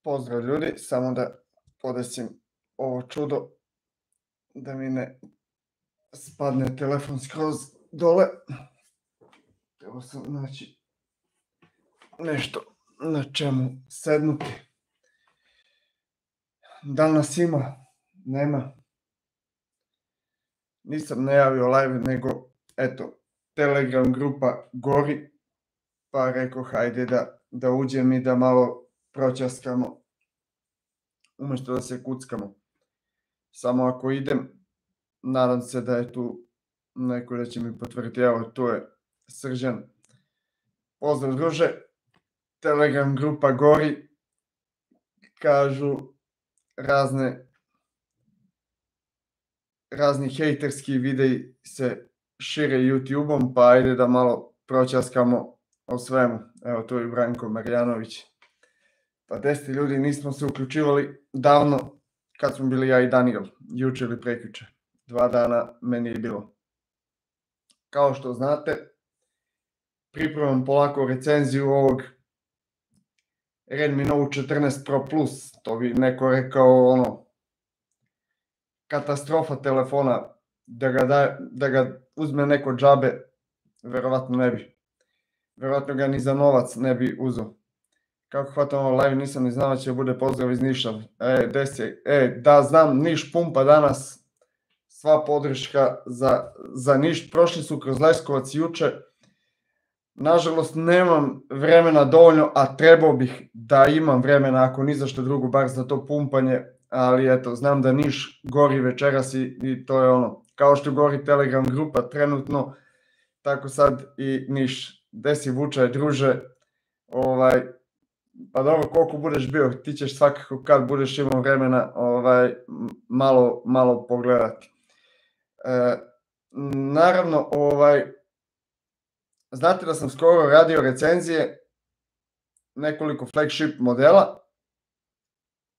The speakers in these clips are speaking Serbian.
Pozdrav ljudi, samo da podesim ovo čudo da mi ne spadne telefon skroz dole. Trebao sam naći nešto na čemu sednuti. Da li nas ima? Nema. Nisam najavio live, nego eto, Telegram grupa gori, pa rekao hajde da uđem i da malo proćaskamo, umjesto da se kuckamo. Samo ako idem, nadam se da je tu neko da će mi potvrditi. Evo, tu je Srđan. Pozdrav druže, Telegram grupa gori, kažu razni hejterski videi se šire YouTube-om, pa ajde da malo proćaskamo o svemu. Evo, tu je Branko Marjanović. Pa 10 ljudi, nismo se uključivali davno, kad smo bili ja i Daniel, juče ili prekjuče. 2 dana meni je bilo. Kao što znate, pripremam polako recenziju ovog Redmi Note 14 Pro Plus. To bi neko rekao katastrofa telefona, da ga uzme neko džabe, verovatno ne bi. Verovatno ga ni za novac ne bi uzeo. Kako hvatam ovo live, nisam ni znao da će bude pozdrav iz Niša. Da znam, Niš pumpa danas, sva podrška za Niš. Prošli su kroz Leskovac juče. Nažalost, nemam vremena dovoljno, a trebao bih da imam vremena, ako ni za što drugo, bar za to pumpanje. Ali eto, znam da Niš gori večeras i to je kao što gori Telegram grupa trenutno, tako sad i Niš. Gde si Vučaj, druže? Pa dobro, koliko budeš bio, ti ćeš svakako kad budeš imao vremena malo pogledati. Naravno, znate da sam skoro radio recenzije nekoliko flagship modela.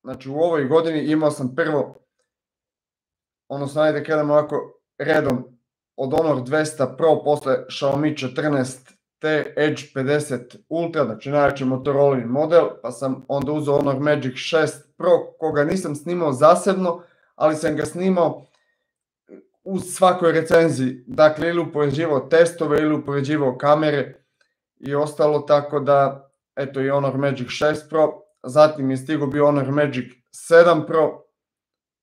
Znači u ovoj godini imao sam prvo, ajde krenemo ovako redom, od Honor 200 Pro, posle Xiaomi 14T Edge 50 Ultra, znači najjači Motorola model, pa sam onda uzeo Honor Magic 6 Pro, koga nisam snimao zasebno, ali sam ga snimao u svakoj recenziji, dakle ili upoređivao testove ili upoređivao kamere i ostalo, tako da eto i Honor Magic 6 Pro, zatim je stigao bio Honor Magic 7 Pro,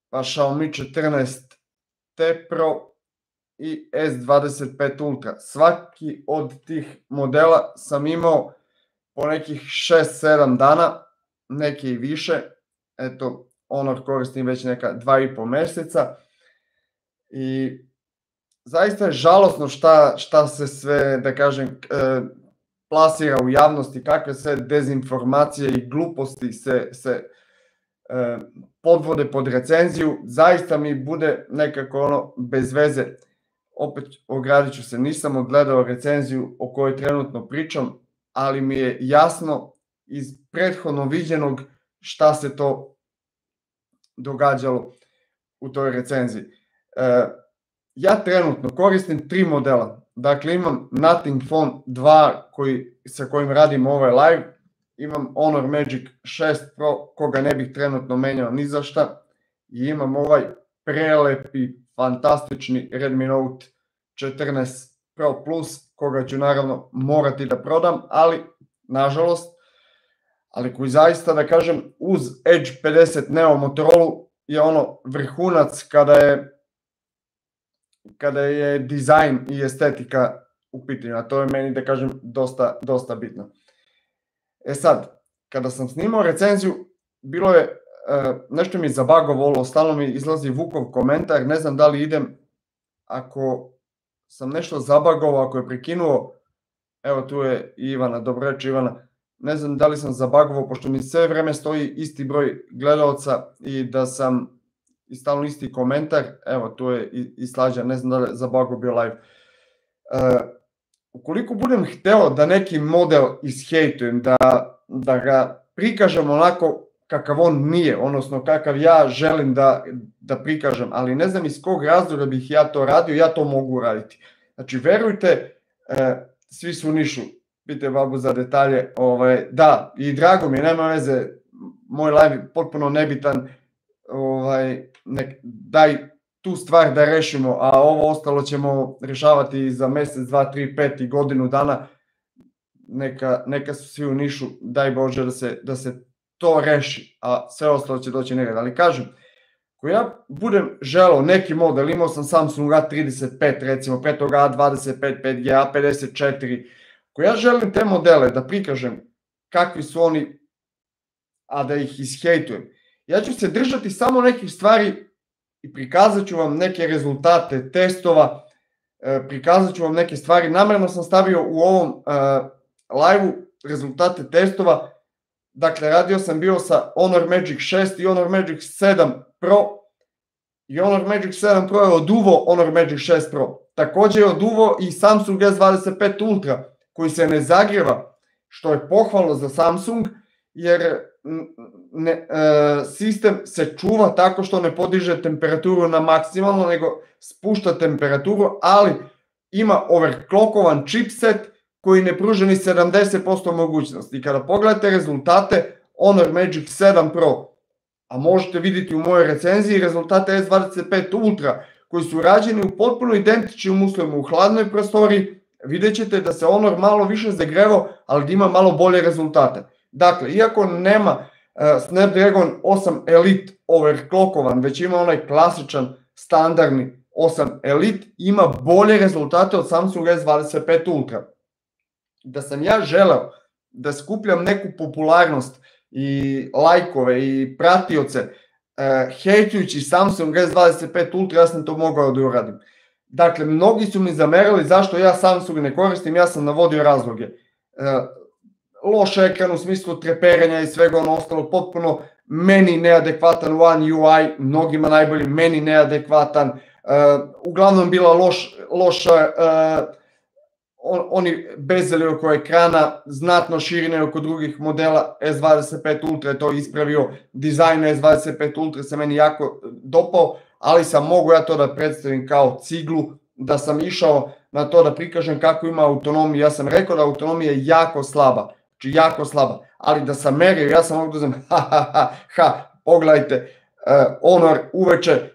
pa Xiaomi 14T Pro i S25 Ultra. Svaki od tih modela sam imao po nekih 6-7 dana, neke i više. Eto, Honor koristim već neka 2,5 meseca. I zaista je žalosno šta se sve, da kažem, plasira u javnosti, kakve sve dezinformacije i gluposti se podvode pod recenziju. Zaista mi bude nekako bez veze. Opet ogradit ću se, nisam odgledao recenziju o kojoj trenutno pričam, ali mi je jasno iz prethodno viđenog šta se to događalo u toj recenziji. Ja trenutno koristim 3 modela. Dakle, imam Nothing Phone 2 sa kojim radim ovaj live. Imam Honor Magic 6 Pro, koga ne bih trenutno menjao ni za šta. I imam ovaj prelepi, fantastični Redmi Note 14 Pro Plus, koga ću naravno morati da prodam, ali, nažalost, ali koji zaista, da kažem, uz Edge 50 Neo Motorola je vrhunac kada je dizajn i estetika u pitanju, a to je meni, da kažem, dosta bitno. E sad, kada sam snimao recenziju, bilo je, nešto mi je zabagovalo, stalno mi izlazi Vukov komentar, ne znam da li idem, ako sam nešto zabagovao, ako je prekinuo, evo tu je Ivana, dobro reći Ivana, ne znam da li sam zabagovao, pošto mi sve vreme stoji isti broj gledalca i da sam i stalno isti komentar, evo tu je i Slađa, ne znam da li je zabagovao bio live. Ukoliko budem hteo da neki model ishejtujem, da ga prikažem onako kakav on nije, odnosno kakav ja želim da prikažem, ali ne znam iz kog razloga bih ja to radio, ja to mogu raditi. Znači, verujte, svi su u Nišu, pitaj babu za detalje, da, i drago mi je, nema veze, moj live je potpuno nebitan, daj tu stvar da rešimo, a ovo ostalo ćemo rešavati za mesec, 2, 3, 5 i godinu dana, neka su svi u Nišu, daj Bože da se to reši, a sve ostalo će doći nekada. Ali kažem, ako ja budem želeo neki model, imao sam Samsung A35 recimo, pre toga A25 5G, A54, ako ja želim te modele da prikažem kakvi su oni, a da ih ishejtujem, ja ću se držati samo nekih stvari i prikazat ću vam neke rezultate testova, prikazat ću vam neke stvari. Namerno sam stavio u ovom live-u rezultate testova. Dakle, radio sam bio sa Honor Magic 6 i Honor Magic 7 Pro i Honor Magic 7 Pro je oduvo Honor Magic 6 Pro. Takođe je oduvo i Samsung S25 Ultra koji se ne zagrijeva, što je pohvalno za Samsung, jer sistem se čuva tako što ne podiže temperaturu na maksimalno, nego spušta temperaturu, ali ima overclockovan chipset koji ne pruža ni 70% mogućnosti. I kada pogledate rezultate Honor Magic 7 Pro, a možete vidjeti u mojoj recenziji rezultate S25 Ultra, koji su rađeni u potpuno identičnim uslovima u hladnoj prostoriji, vidjet ćete da se Honor malo više zagrevao, ali da ima malo bolje rezultate. Dakle, iako nema Snapdragon 8 Elite overclockovan, već ima onaj klasičan, standardni 8 Elite, ima bolje rezultate od Samsung S25 Ultra. Da sam ja želeo da skupljam neku popularnost i lajkove i pratioce, hejtujući Samsung S25 Ultra, ja sam to mogao da uradim. Dakle, mnogi su mi zamerali zašto ja Samsung ne koristim, ja sam navodio razloge. Loš ekran u smislu treperenja i svega ono ostalo, potpuno meni neadekvatan One UI, mnogima najbolji, meni neadekvatan, uglavnom bila loša, oni bezeli oko ekrana, znatno širine oko drugih modela. S25 Ultra je to ispravio, dizajn S25 Ultra se meni jako dopao, ali sam mogu ja to da predstavim kao ciglu, da sam išao na to da prikažem kako ima autonomiju. Ja sam rekao da autonomija je jako slaba, znači jako slaba, ali da sam merio, ja sam mogu da znam, pogledajte, Honor uveče,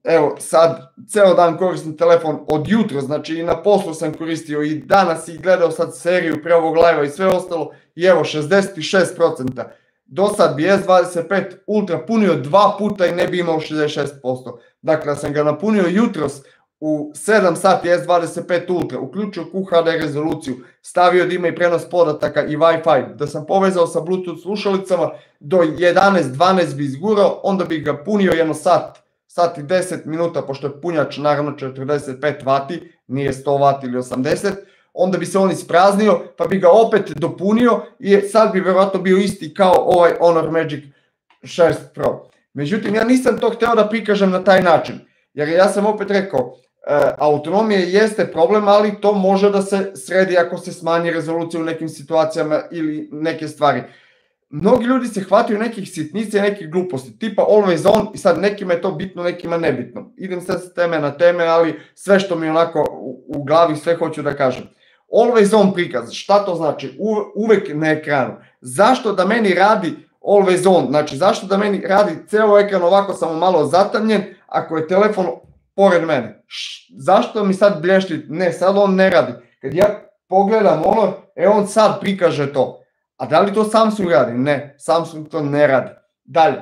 evo sad, ceo dan koristim telefon od jutra, znači i na poslu sam koristio i danas i gledao sad seriju pre ovog live-a i sve ostalo, i evo 66%. Do sad bi S25 Ultra punio 2 puta i ne bi imao 66%. Dakle, sam ga napunio jutros u 7 sati S25 Ultra, uključio QHD rezoluciju, stavio da ima i prenos podataka i Wi-Fi, da sam povezao sa Bluetooth slušalicama, do 11-12 bi izgurao, onda bi ga punio jedno sat i 10 minuta, pošto je punjač naravno 45 vati, nije 100 vati ili 80, onda bi se on ispraznio, pa bi ga opet dopunio i sad bi verovatno bio isti kao ovaj Honor Magic 6 Pro. Međutim, ja nisam to hteo da prikažem na taj način, jer ja sam opet rekao, autonomija jeste problem, ali to može da se sredi ako se smanji rezolucija u nekim situacijama ili neke stvari. Mnogi ljudi se hvataju nekih sitnica i nekih gluposti, tipa always on, i sad nekima je to bitno, nekima nebitno. Idem sad s teme na teme, ali sve što mi onako u glavi, sve hoću da kažem. Always on prikaz, šta to znači? Uvek na ekranu. Zašto da meni radi always on? Znači, zašto da meni radi ceo ekran ovako samo malo zatamljen, ako je telefon pored mene? Zašto mi sad blješti? Ne, sad on ne radi. Kad ja pogledam ono, on sad prikaže to. A da li to Samsung radi? Ne, Samsung to ne radi. Dalje,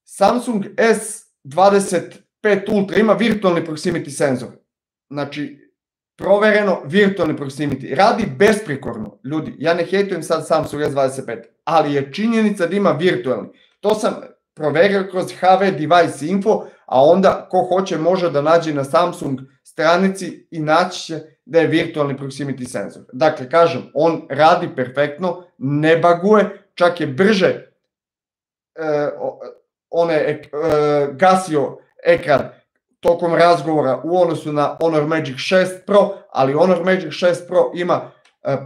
Samsung S25 Ultra ima virtualni proximity senzor. Znači, provereno virtualni proximity. Radi besprekorno. Ljudi, ja ne hejtujem sad Samsung S25, ali je činjenica da ima virtualni. To sam proverio kroz HV Device Info, a onda ko hoće može da nađe na Samsung stranici i naći će da je virtualni proximity senzor. Dakle, kažem, on radi perfektno, ne baguje, čak je brže gasio ekran tokom razgovora u odnosu na Honor Magic 6 Pro, ali Honor Magic 6 Pro ima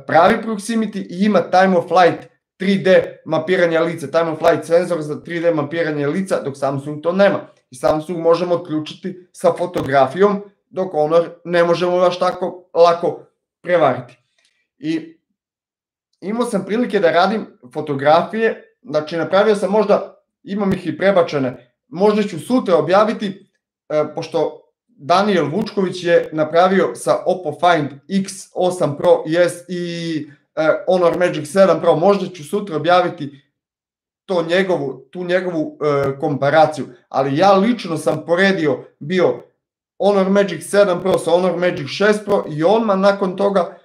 pravi proximity i ima time of flight 3D mapiranje lica, time of flight senzor za 3D mapiranje lica, dok Samsung to nema. I Samsung možemo otključiti sa fotografijom, dok Honor ne možemo baš tako lako prevariti. I imao sam prilike da radim fotografije znači napravio sam možda, imam ih i prebačene, možda ću sutra objaviti, pošto Daniel Vučković je napravio sa Oppo Find X8 Pro i Honor Magic 7 Pro, možda ću sutra objaviti tu njegovu komparaciju, ali ja lično sam poredio bio Honor Magic 7 Pro sa Honor Magic 6 Pro i odmah nakon toga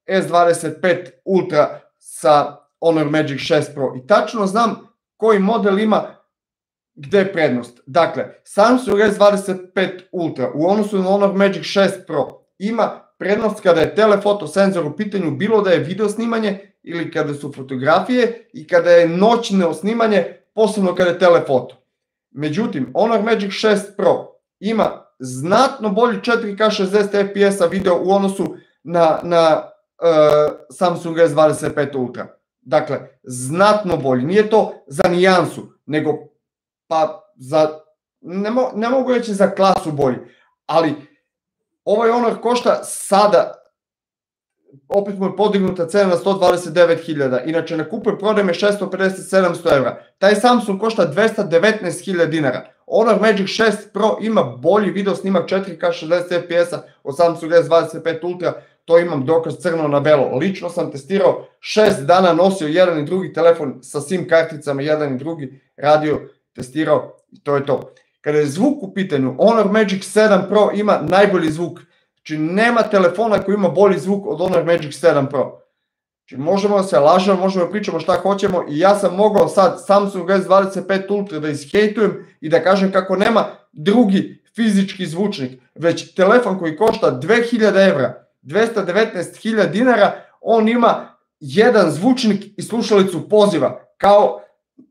S25 Ultra sa Honor Magic 6 Pro i tačno znam koji model ima gde prednost. Dakle, Samsung S25 Ultra u odnosu na Honor Magic 6 Pro ima prednost kada je telefoto senzor u pitanju, bilo da je video snimanje ili kada su fotografije i kada je noćno snimanje, posebno kada je telefoto. Međutim, Honor Magic 6 Pro ima znatno bolji 4K 60 fps video u odnosu na Samsung S25 Ultra. Dakle, znatno bolji. Nije to za nijansu, nego pa ne mogu reći za klasu bolji, ali ovaj Honor košta sada, opet mu je podignuta cena na 129.000, inače na kupuj prodaj me 650-700 evra. Taj Samsung košta 219.000 dinara. Honor Magic 6 Pro ima bolji video snimak 4K 60 fps od Samsung S25 Ultra, to imam dokaz crno na belo. Lično sam testirao, 6 dana nosio jedan i drugi telefon sa SIM karticama, jedan i drugi, radio, testirao i to je to. Kada je zvuk u pitanju, Honor Magic 7 Pro ima najbolji zvuk. Znači nema telefona koji ima bolji zvuk od Honor Magic 7 Pro. Znači možemo da se lažemo, možemo da pričamo šta hoćemo i ja sam mogao sad Samsung S25 Ultra da ishejtujem i da kažem kako nema drugi fizički zvučnik, već telefon koji košta 2000 evra, 219.000 dinara, on ima jedan zvučnik i slušalicu poziva, kao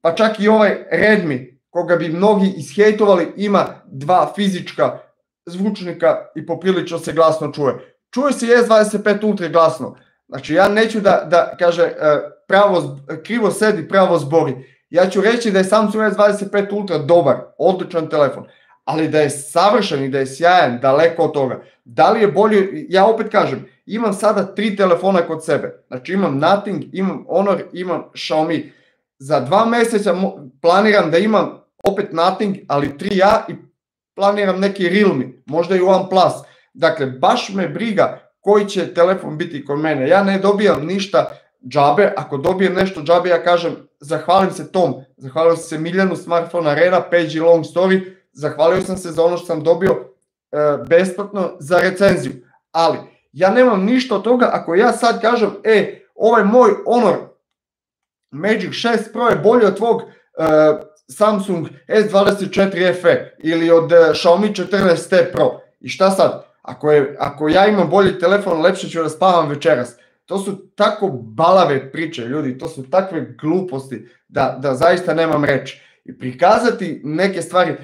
pa čak i ovaj Redmi, koga bi mnogi ishejtovali, ima dva fizička zvučnika i poprilično se glasno čuje. Čuje se S25 Ultra glasno. Znači ja neću da kaže krivo sedi, pravo zbori. Ja ću reći da je Samsung S25 Ultra dobar, odličan telefon, ali da je savršen i da je sjajan, daleko od toga. Da li je bolje, ja opet kažem, imam sada 3 telefona kod sebe. Znači imam Nothing, imam Honor, imam Xiaomi. Za 2 meseca planiram da imam opet Nothing, ali 3A i planiram neki Realme, možda i OnePlus. Dakle, baš me briga koji će telefon biti kod mene. Ja ne dobijam ništa džabe, ako dobijem nešto džabe ja kažem zahvalim se Tom, zahvalio sam se Miljanu Smartphone Arena, Page i Long Story, zahvalio sam se za ono što sam dobio besplatno za recenziju. Ali ja nemam ništa od toga ako ja sad kažem ovaj moj Honor Magic 6 Pro je bolji od tvog Samsung S24 FE ili od Xiaomi 14T Pro. I šta sad? Ako ja imam bolji telefon, lepše ću da spavam večeras. To su tako balave priče, ljudi, to su takve gluposti da zaista nemam reći. I prikazati neke stvari,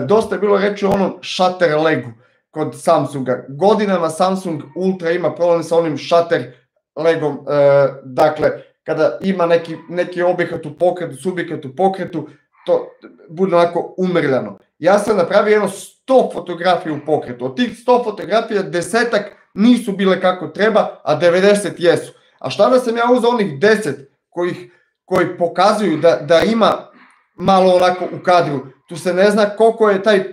dosta je bilo reći o onom shutter legu kod Samsunga. Godinama Samsung Ultra ima problem sa onim shutter legom, dakle, kada ima neki objekat u pokretu, subjekat u pokretu, to bude onako umrljano. Ja sam napravio jedno 100 fotografija u pokretu. Od tih 100 fotografija 10-ak nisu bile kako treba, a 90 jesu. A šta da sam ja uzeo onih 10 koji pokazuju da ima malo onako u kadru. Tu se ne zna koliko je taj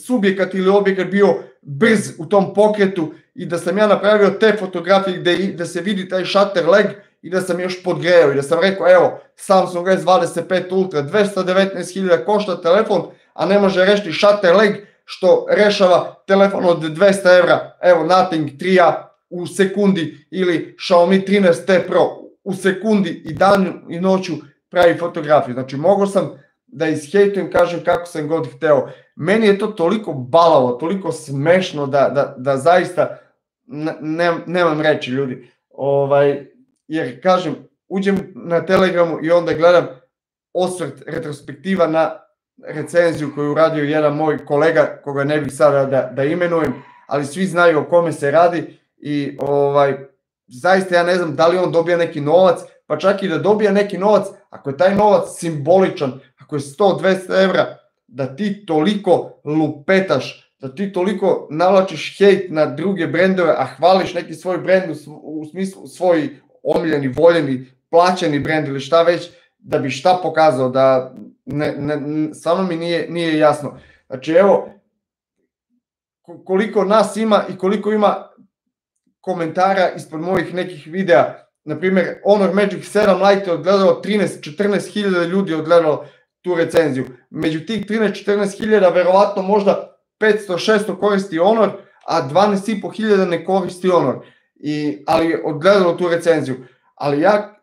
subjekat ili objekat bio brz u tom pokretu i da sam ja napravio te fotografije da se vidi taj shutter leg i da sam još podgrejao i da sam rekao evo Samsung S25 Ultra 219.000 košta telefon, a ne može rešiti shutter leg što rešava telefon od 200 evra, evo Nothing 3A u sekundi ili Xiaomi 13T Pro u sekundi i danju i noću pravi fotografiju. Znači mogao sam da ishejtujem, kažem kako sam god hteo. Meni je to toliko balavo, toliko smešno da zaista nemam reći, ljudi. Jer kažem, uđem na Telegramu i onda gledam osvrt retrospektiva na recenziju koju uradio jedan moj kolega, koga ne bih sada da imenujem, ali svi znaju o kome se radi i zaista ja ne znam da li on dobija neki novac, pa čak i da dobija neki novac, ako je taj novac simboličan, ako je 100-200 evra, da ti toliko lupetaš, da ti toliko navlačiš hejt na druge brendove, a hvališ neki svoj brend u smislu svoj omiljeni, voljeni, plaćeni brend ili šta već, da bi šta pokazao, da stvarno mi nije jasno. Znači evo, koliko nas ima i koliko ima komentara ispod mojih nekih videa, na primjer Honor Magic 7 Lite je odgledalo 13-14 hiljada ljudi odgledalo tu recenziju. Među tih 13-14 hiljada verovatno možda 500-600 koristi Honor, a 12,5 hiljada ne koristi Honor, ali odgledalo tu recenziju. Ali ja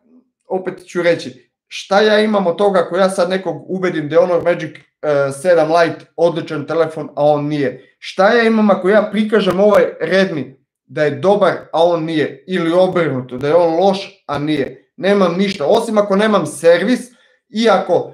opet ću reći, šta ja imam od toga ako ja sad nekog ubedim da je Honor Magic 7 Lite odličan telefon, a on nije? Šta ja imam ako ja prikažem ovaj Redmi da je dobar, a on nije, ili obrnuto, da je on loš, a nije? Nemam ništa, osim ako nemam servis i ako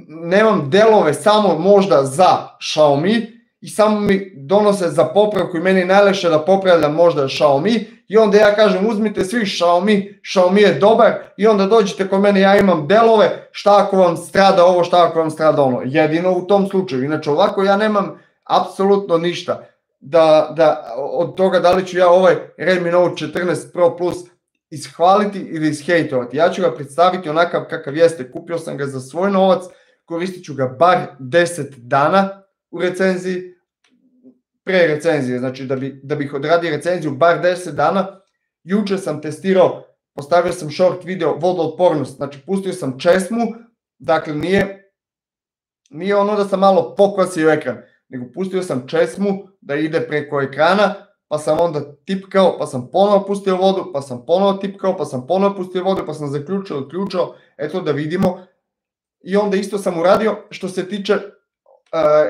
nemam delove samo možda za Xiaomi i samo mi donose za popravku i meni je najlakše da popravljam možda Xiaomi i onda ja kažem uzmite svi Xiaomi je dobar i onda dođete kod mene, ja imam delove, šta ako vam strada ovo, šta ako vam strada ono, jedino u tom slučaju. Inače ovako ja nemam apsolutno ništa da od toga da li ću ja ovaj Redmi Note 14 Pro Plus ishvaliti ili ishejtovati. Ja ću ga predstaviti onakav kakav jeste, kupio sam ga za svoj novac, koristit ću ga bar 10 dana u recenziji, pre recenzije, znači da bih odradio recenziju bar 10 dana. Juče sam testirao, postavio sam short video vodootpornost, znači pustio sam česmu, dakle nije ono da sam malo pokvasio ekran, nego pustio sam česmu da ide preko ekrana, pa sam onda tipkao, pa sam ponovo pustio vodu, pa sam ponovo tipkao, pa sam ponovo pustio vodu, pa sam zaključao, odključao, eto da vidimo. I onda isto sam uradio što se tiče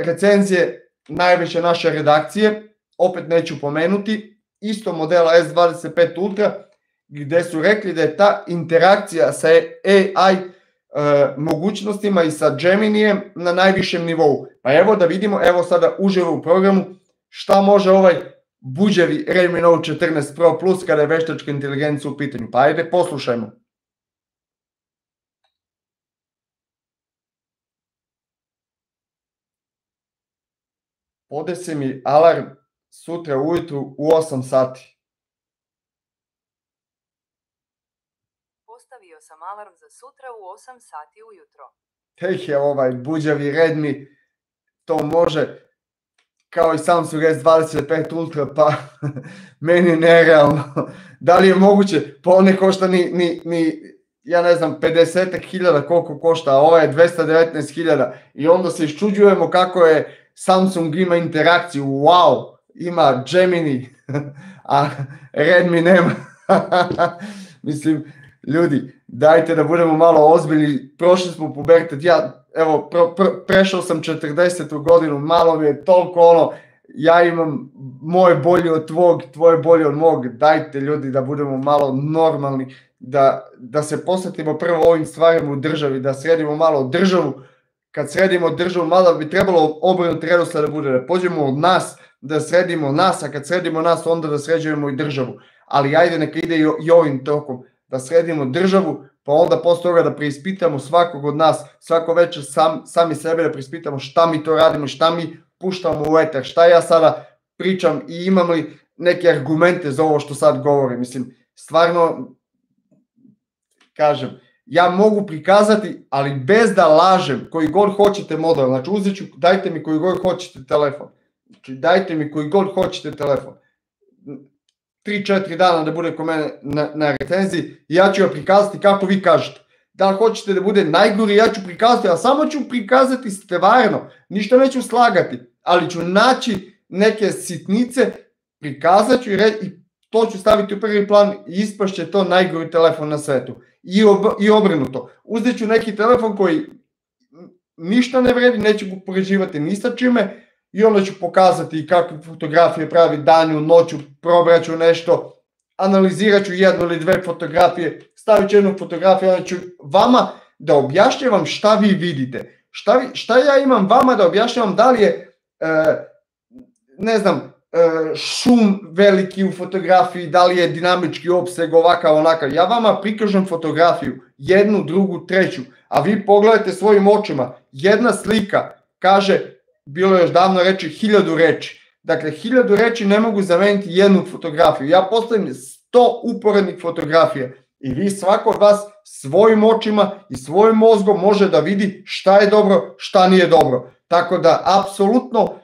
recenzije najveće naše redakcije, opet neću pomenuti, isto modela S25 Ultra, gde su rekli da je ta interakcija sa AI mogućnostima i sa Geminijem na najvišem nivou. Pa evo da vidimo, evo sada uživo u programu, šta može ovaj buđevi Redmi Note 14 Pro Plus kada je veštačka inteligencija u pitanju. Pa ajde poslušajmo. Podesi mi alarm sutra ujutru u 8 sati. Postavio sam alarm za sutra u 8 sati ujutro. Tek je ovaj buđavi Redmi, to može kao i Samsung S25 Ultra, pa meni nerealno. Da li je moguće? Pa on ne košta ni ja ne znam, 50.000 koliko košta, a ovaj je 219.000 i onda se iščuđujemo kako je Samsung ima interakciju, wow, ima Gemini, a Redmi nema. Mislim, ljudi, dajte da budemo malo ozbiljni, prošli smo pubertet, ja, evo, prešao sam 40. godinu, malo mi je toliko ono, ja imam moje bolje od tvog, tvoje bolje od mog, dajte ljudi da budemo malo normalni, da se posvetimo prvo ovim stvarima u državi, da sredimo malo državu. Kad sredimo državu, malo bi trebalo obrnuti redosled da bude, da pođemo od nas, da sredimo nas, a kad sredimo nas, onda da sređujemo i državu. Ali ajde neka ide i ovim tokom, da sredimo državu, pa onda posle toga da preispitamo svakog od nas, svako večer sami sebe da preispitamo šta mi to radimo, šta mi puštamo u eter, šta ja sada pričam i imam li neke argumente za ovo što sad govorim. Mislim, stvarno, kažem, ja mogu prikazati, ali bez da lažem, koji god hoćete model, znači uzet ću, dajte mi koji god hoćete telefon, znači dajte mi koji god hoćete telefon, 3-4 dana da bude kod mene na recenziji i ja ću ga prikazati kako vi kažete. Da li hoćete da bude najgori, ja ću prikazati, a samo ću prikazati stvarno, ništa neću slagati, ali ću naći neke sitnice, prikazat ću i to ću staviti u prvi plan i ispašće to najgori telefon na svetu. I obrnuto. Uzet ću neki telefon koji ništa ne vredi, neću ga upoređivati ni sa čime i onda ću pokazati kakve fotografije pravi danju, noću, probraću nešto, analizirat ću jednu ili dve fotografije, stavit ću jednu fotografiju, onda ću vama da objašnjavam šta vi vidite. Šta ja imam vama da objašnjavam, da li je, ne znam, šum veliki u fotografiji, da li je dinamički opseg ovakav onakav. Ja vama prikažem fotografiju, jednu, drugu, treću, a vi pogledajte svojim očima. Jedna slika kaže, bilo je još davno reči, 1000 reči. Dakle, 1000 reči ne mogu zameniti jednu fotografiju. Ja postavim 100 uporednih fotografija I vi svako od vas svojim očima i svojim mozgom može da vidi šta je dobro, šta nije dobro. Tako da, apsolutno,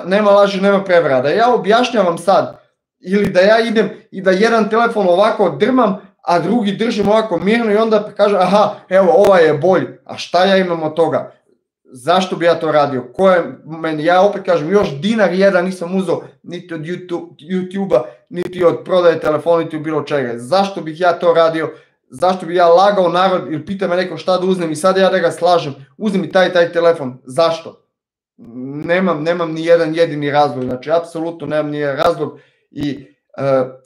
nema laži, nema prevara. Da ja objašnjavam sad, ili da ja idem i da jedan telefon ovako drmam, a drugi držim ovako mirno i onda kažem, aha, evo, ovaj je bolji, a šta ja imam od toga? Zašto bi ja to radio? Ja opet kažem, još dinar jedan nisam uzeo niti od YouTube-a, niti od prodaje telefona, niti od bilo čega. Zašto bih ja to radio? Zašto bih ja lagao narod ili pita me neko šta da uzmem i sad ja da ga slažem, uzmi mi taj telefon. Zašto? Nemam ni jedan jedini razlog, znači apsolutno nemam ni jedan razlog i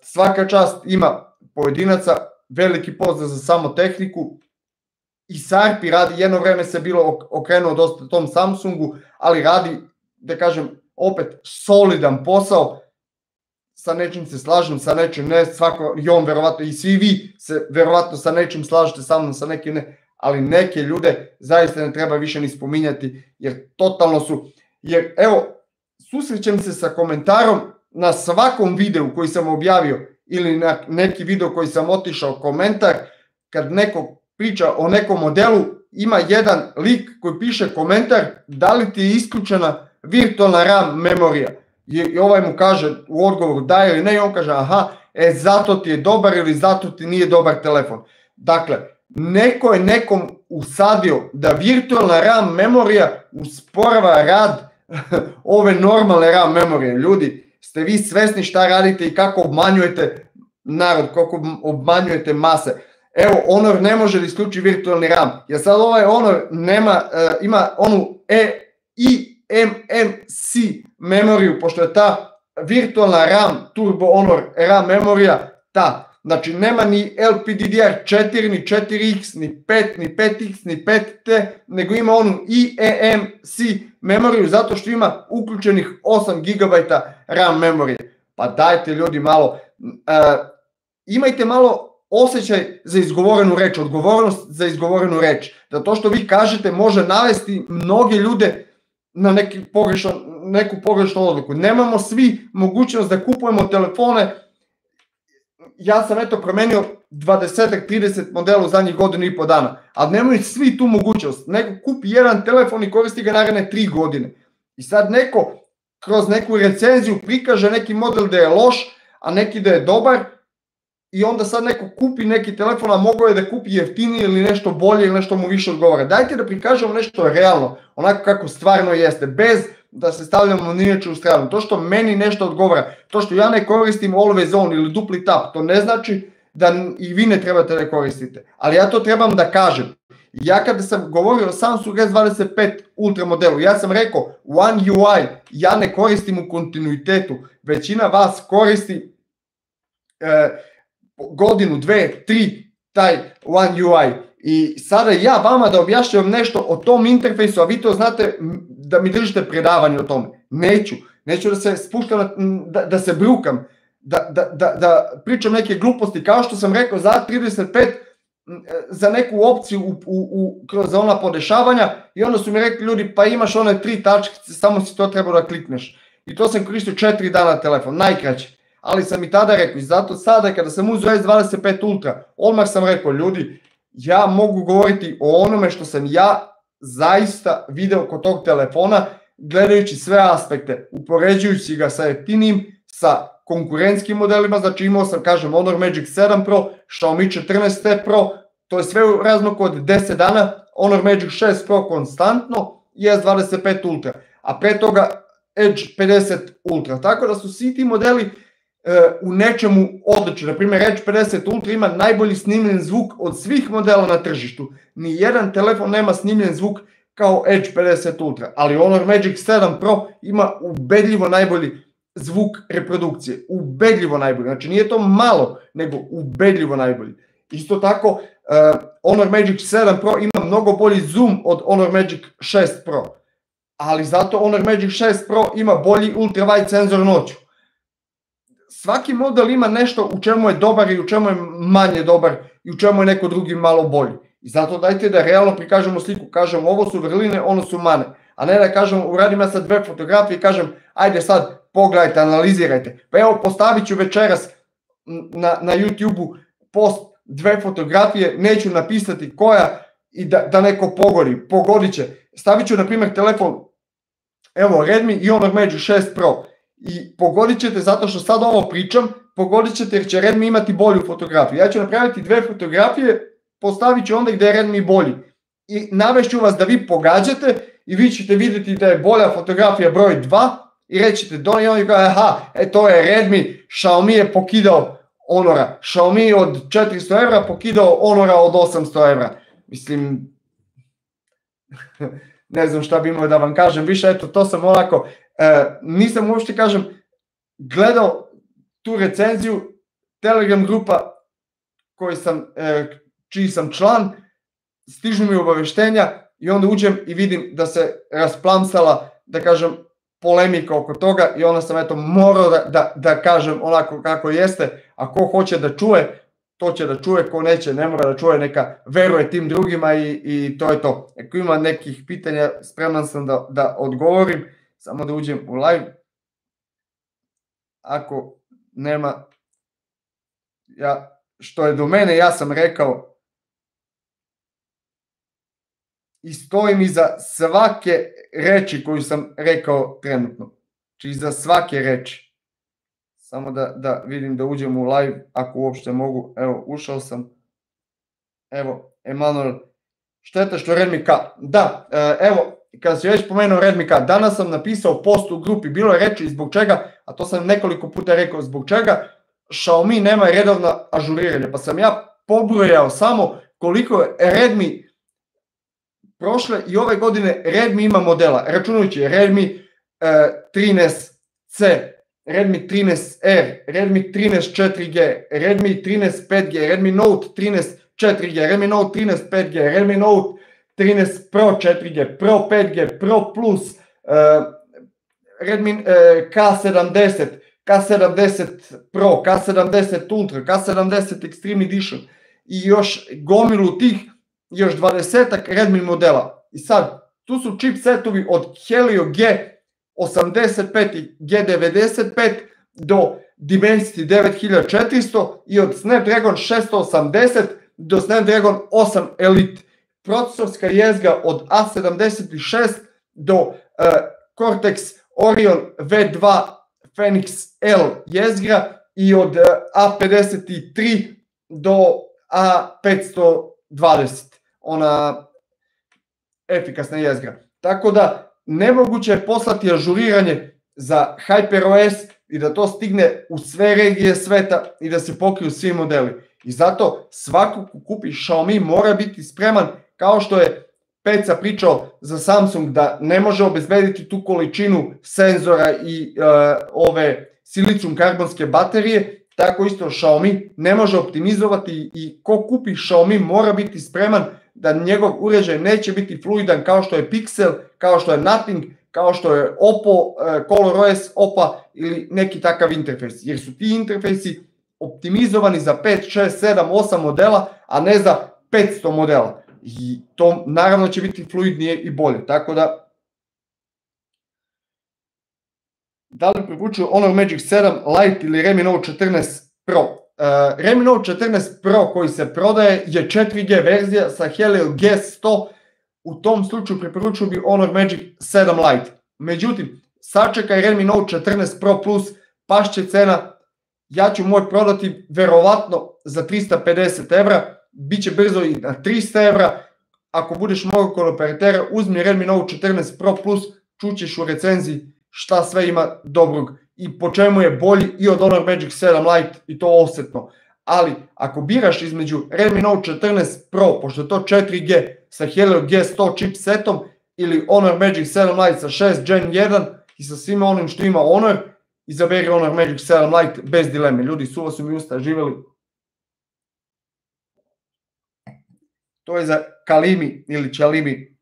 svaka čast ima pojedinaca, veliki pozdrav za samo tehniku. I Sarpi radi, jedno vreme se bilo okrenuo dosta tom Samsungu, ali radi, da kažem, opet solidan posao, sa nečim se slažem, sa nečim ne, svako, i on verovatno, i svi vi se verovatno sa nečim slažete sa mnom, sa nekim ne, ali neke ljude zaista ne treba više ni spominjati, jer totalno su, jer evo, susrećem se sa komentarom na svakom videu koji sam objavio, ili na neki video koji sam otišao komentar, kad neko priča o nekom modelu, ima jedan lik koji piše komentar da li ti je isključena virtualna RAM memorija. I ovaj mu kaže u odgovoru da ili ne i on kaže aha, zato ti je dobar ili zato ti nije dobar telefon. Dakle, neko je nekom usadio da virtualna RAM memorija usporava rad ove normalne RAM memorije. Ljudi, ste vi svesni šta radite i kako obmanjujete narod, kako obmanjujete mase. Evo, Honor ne može da isključi virtualni RAM, jer sad ovaj Honor ima onu eMMC memoriju, pošto je ta virtualna RAM, Turbo Honor RAM memorija, znači nema ni LPDDR4, ni 4X, ni 5, ni 5X, ni 5T, nego ima onu eMMC memoriju, zato što ima uključenih 8 GB RAM memorije. Pa dajte ljudi malo, imajte malo osjećaj za izgovorenu reč, odgovornost za izgovorenu reč, da to što vi kažete može navesti mnoge ljude na neku pogrešnu odluku. Nemamo svi mogućnost da kupujemo telefone, ja sam promenio 20-30 modela u zadnjih godinu i po dana, ali nemaju svi tu mogućnost. Neko kupi jedan telefon i koristi ga naredne 3 godine. I sad neko kroz neku recenziju prikaže neki model da je loš, a neki da je dobar, i onda sad neko kupi neki telefon, a mogao je da kupi jeftiniji ili nešto bolje ili nešto mu više odgovara. Dajte da prikažemo nešto realno, onako kako stvarno jeste, bez da se stavljamo niječe u stranu. To što meni nešto odgovara, to što ja ne koristim always on ili dupli tap, to ne znači da i vi ne trebate da koristite. Ali ja to trebam da kažem. Ja kada sam govorio o Samsung S25 Ultra modelu, ja sam rekao One UI ja ne koristim u kontinuitetu. Većina vas koristi godinu, 2, 3 taj One UI. I sada ja vama da objašnjavam nešto o tom interfejsu, a vi to znate da mi držite predavanje o tome. Neću da se spuštam, da se brukam, da pričam neke gluposti, kao što sam rekao za 35 za neku opciju kroz ona podešavanja i onda su mi rekli ljudi pa imaš one 3 tačkice, samo si to trebao da klikneš. I to sam koristio 4 dana telefon, najkraće. Ali sam i tada rekao i zato sada kada sam uzeo S25 Ultra, odmah sam rekao ljudi, ja mogu govoriti o onome što sam ja zaista video kod tog telefona, gledajući sve aspekte, upoređujući ga sa jeftinijim, sa konkurentskim modelima, znači imao sam, kažem, Honor Magic 7 Pro, Xiaomi 14T Pro, to je sve u razmaku od 10 dana, Honor Magic 6 Pro konstantno i S25 Ultra, a pre toga Edge 50 Ultra, tako da su svi ti modeli u nečemu odlični. Na primjer, Edge 50 Ultra ima najbolji snimljen zvuk od svih modela na tržištu. Nijedan telefon nema snimljen zvuk kao Edge 50 Ultra, ali Honor Magic 7 Pro ima ubedljivo najbolji zvuk reprodukcije. Ubedljivo najbolji. Znači nije to malo, nego ubedljivo najbolji. Isto tako, Honor Magic 7 Pro ima mnogo bolji zoom od Honor Magic 6 Pro. Ali zato Honor Magic 6 Pro ima bolji ultrawide senzor noću. Svaki model ima nešto u čemu je dobar i u čemu je manje dobar i u čemu je neko drugi malo bolji. I zato dajte da realno prikažemo sliku, kažemo ovo su vrline, ono su mane. A ne da kažemo uradim ja sad 2 fotografije i kažem ajde sad pogledajte, analizirajte. Pa evo postavit ću večeras na YouTube-u post dve fotografije, neću napisati koja i da neko pogodit će. Stavit ću na primjer telefon, evo Redmi i Honor Magic 6 Pro i pogodit ćete zato što sad ovo pričam, pogodit ćete jer će Redmi imati bolju fotografiju. Ja ću napraviti dve fotografije, postavit ću onda gdje je Redmi bolji i navešću vas da vi pogađate i vi ćete vidjeti da je bolja fotografija broj 2 i rećete i oni kaže aha, to je Redmi, Xiaomi je pokidao Honora, Xiaomi od 400 € pokidao Honora od 800 €. Mislim, ne znam šta bi imao da vam kažem više, eto to sam onako, nisam uopšte kažem gledao tu recenziju, Telegram grupa čiji sam član, stižu mi obaveštenja i onda uđem i vidim da se rasplamsala, da kažem, polemika oko toga i onda sam eto morao da kažem onako kako jeste, a ko hoće da čuje, to će da čuje, ko neće ne mora da čuje, neka veruje tim drugima i to je to. Ako ima nekih pitanja, spreman sam da odgovorim, samo da uđem u live. Ako nema, što je do mene, ja sam rekao i stojim iza svake reči koju sam rekao trenutno. Znači iza svake reči. Samo da vidim da uđem u live, ako uopšte mogu. Evo, ušao sam. Evo, Emanuel, šteta što Redmi K. Da, evo, kada si već pomenuo Redmi K, danas sam napisao post u grupi, bilo je reči zbog čega, a to sam nekoliko puta rekao, zbog čega Xiaomi nema redovna ažuriranja. Pa sam ja pobrojao samo koliko je Redmi prošle i ove godine Redmi ima modela, računajući Redmi 13C, Redmi 13R, Redmi 13 4G, Redmi 13 5G, Redmi Note 13 4G, Redmi Note 13 5G, Redmi Note 13 Pro 4G, Pro 5G, Pro Plus, Redmi K70, K70 Pro, K70 Ultra, K70 Extreme Edition i još gomilu tih, još 20-ak Redmi modela. I sad, tu su chipsetovi od Helio G85 i G95 do Dimensity 9400 i od Snapdragon 680 do Snapdragon 8 Elite. Procesorska jezgra od A76 do Cortex Orion V2 Phoenix L jezgra i od A53 do A520. Ona efikasna jezgra. Tako da nemoguće je poslati ažuriranje za HyperOS i da to stigne u sve regije sveta i da se pokriju svi modeli. I zato svako ko kupi Xiaomi mora biti spreman, kao što je Peca pričao za Samsung da ne može obezbediti tu količinu senzora i ove silicijum karbonske baterije, tako isto Xiaomi ne može optimizovati i ko kupi Xiaomi mora biti spreman da njegov uređaj neće biti fluidan kao što je Pixel, kao što je Nothing, kao što je Oppo, ColorOS, Oppa ili neki takav interfejs. Jer su ti interfejsi optimizovani za 5, 6, 7, 8 modela, a ne za 500 modela. I to naravno će biti fluidnije i bolje. Tako da li preporučuju Honor Magic 7 Lite ili Redmi Note 14 Pro? Redmi Note 14 Pro koji se prodaje je 4G verzija sa Helio G100. U tom slučaju preporučuju bi Honor Magic 7 Lite. Međutim, sačekaj Redmi Note 14 Pro Plus, pašće cena. Ja ću moj prodati verovatno za 350 €, bit će brzo i na 300 €. Ako budeš mogao kod operatera, uzmi Redmi Note 14 Pro Plus, čućeš u recenziji šta sve ima dobrog i po čemu je bolji i od Honor Magic 7 Lite i to osjetno. Ali ako biraš između Redmi Note 14 Pro, pošto je to 4G sa Helio G100 chipsetom, ili Honor Magic 7 Lite sa 6 Gen 1 i sa svima onim što ima Honor, izaberi Honor Magic 7 Lite bez dileme. Ljudi, suva su mi usta, živjeli. To je za Kalimi ili Čalimi.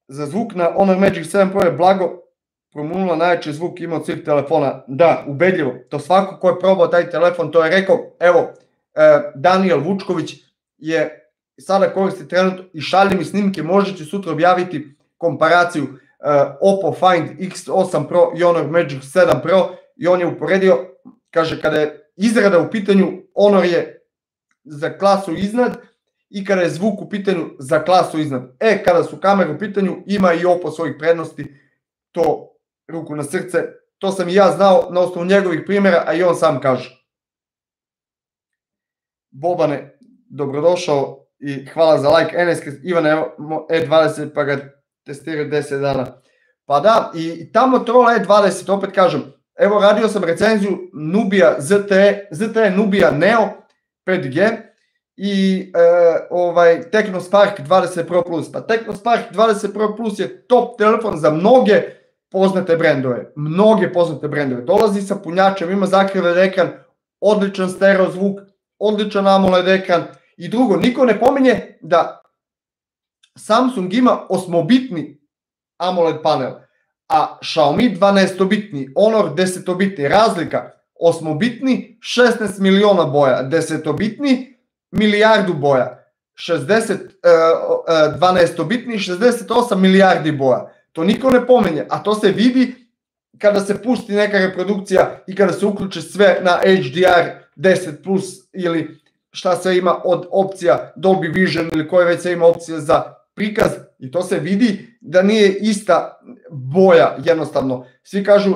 Za zvuk na Honor Magic 7 Pro je blago promunula najjači zvuk ima od svih telefona. Da, ubedljivo. To svako ko je probao taj telefon, to je rekao. Evo, Daniel Vučković je sada koristi trenutno i šalje mi snimke, možete sutra objaviti komparaciju Oppo Find X8 Pro i Honor Magic 7 Pro i on je uporedio, kaže kada je izrada u pitanju, Honor je za klasu iznad i kada je zvuk u pitanju za klasu iznad. Kada su kamere u pitanju, ima i Oppo svojih prednosti, to ruku na srce, to sam i ja znao na osnovu njegovih primjera, a i on sam kaže. Bobane, dobrodošao i hvala za like. Eneske, Ivane, E20 pa ga testiraju 10 dana. Pa da, i ta Motorola E20, opet kažem, evo radio sam recenziju Nubia ZTE Nubia Neo 5G i Technospark 20 Pro Plus. Pa Technospark 20 Pro Plus je top telefon za mnoge poznate brendove. Dolazi sa punjačem, ima zakriven ekran, odličan stereo zvuk, odličan AMOLED ekran i drugo, niko ne pominje da Samsung ima 8-bitni AMOLED panel, a Xiaomi 12-bitni, Honor 10-bitni, razlika 8-bitni 16 miliona boja, 10-bitni milijardu boja, 12-bitni 68 milijardi boja. To niko ne pominje, a to se vidi kada se pusti neka reprodukcija i kada se uključe sve na HDR 10+, ili šta se ima od opcija Dolby Vision ili koje već se ima opcija za prikaz, i to se vidi da nije ista boja jednostavno. Svi kažu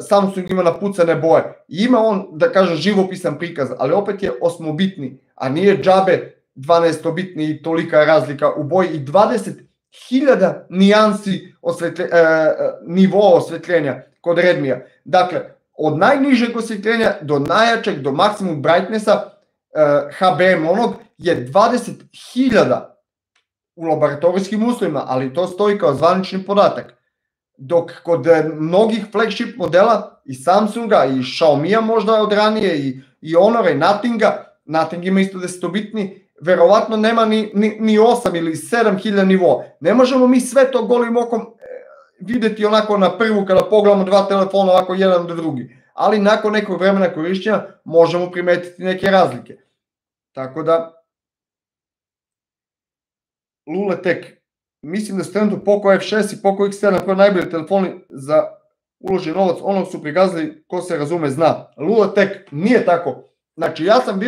Samsung ima napucane boje. Ima on, da kažem, živopisan prikaz, ali opet je 8-bitni, a nije džabe 12-bitni i tolika razlika u boji i 20.000 nijansi nivoa osvetljenja kod Redmija. Dakle, od najnižeg osvetljenja do najjačeg, do maksimum brightnessa HBM onog je 20.000 u laboratorijskim uslovima, ali to stoji kao zvanični podatak. Dok kod mnogih flagship modela i Samsunga i Xiaomija možda od ranije i Honora i Nothing ima isto 10-bitni, verovatno nema ni 8 ili 7.000 nivoa. Ne možemo mi sve to golim okom videti onako na prvu kada pogledamo dva telefona ovako jedan do drugi, ali nakon nekog vremena korišćenja možemo primetiti neke razlike. Tako da Luletek, mislim da su trenutno Poco F6 i Poco X7 koji najbolji telefoni za uložen novac, onog su prigazili, ko se razume zna. Luletek nije tako. Znači ja sam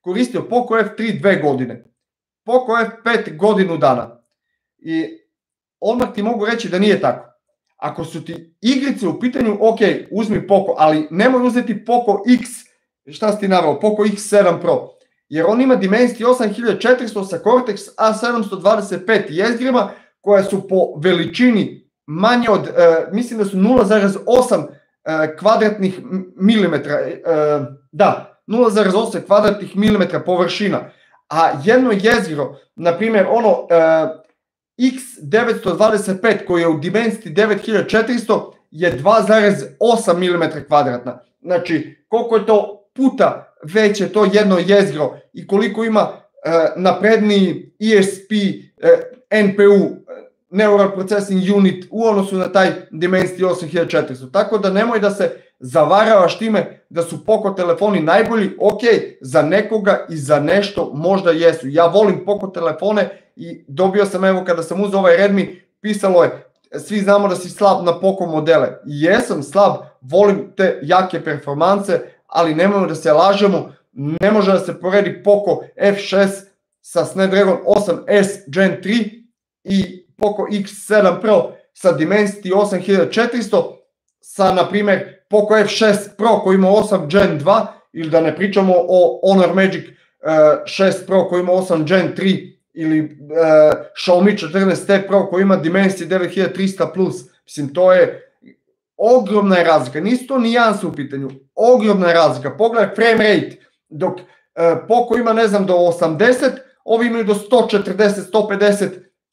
koristio Poco F3 2 godine, Poco F5 godinu dana i odmah ti mogu reći da nije tako. Ako su ti igrice u pitanju, ok, uzmi Poco, ali nemoj uzeti Poco X, šta si ti naveo, Poco X7 Pro, jer on ima dimenziju 8400 sa Cortex A725 jezgrima koja su po veličini manje od, mislim da su 0,8 kvadratnih milimetra, 0,8 kvadratnih milimetra površina, a jedno jezgro, na primjer ono X925 koji je u dimenziji 9400 je 2,8 mm kvadratna. Znači koliko je to puta veće to jedno jezgro i koliko ima napredniji ESP, NPU, Neural Processing Unit u odnosu na taj Dimensity 8400. Tako da nemoj da se zavaravaš time da su Poco telefoni najbolji, ok, za nekoga i za nešto možda jesu. Ja volim Poco telefone i dobio sam, evo kada sam uzeo ovaj Redmi, pisalo je, svi znamo da si slab na Poco modele. Jesam slab, volim te jake performanse, ali nemojmo da se lažemo, ne može da se poredi Poco F6 sa Snapdragon 8S Gen 3 i Poco X7 Pro sa Dimensity 8400 sa, na primjer, Poco F6 Pro koji ima 8 Gen 2 ili da ne pričamo o Honor Magic 6 Pro koji ima 8 Gen 3 ili Xiaomi 14T Pro koji ima Dimensity 9300+. Mislim, to je ogromna je razlika, nisu to nijanse u pitanju, ogromna je razlika. Pogledaj frame rate, dok Poco ima, ne znam, do 80, ovi imaju do 140, 150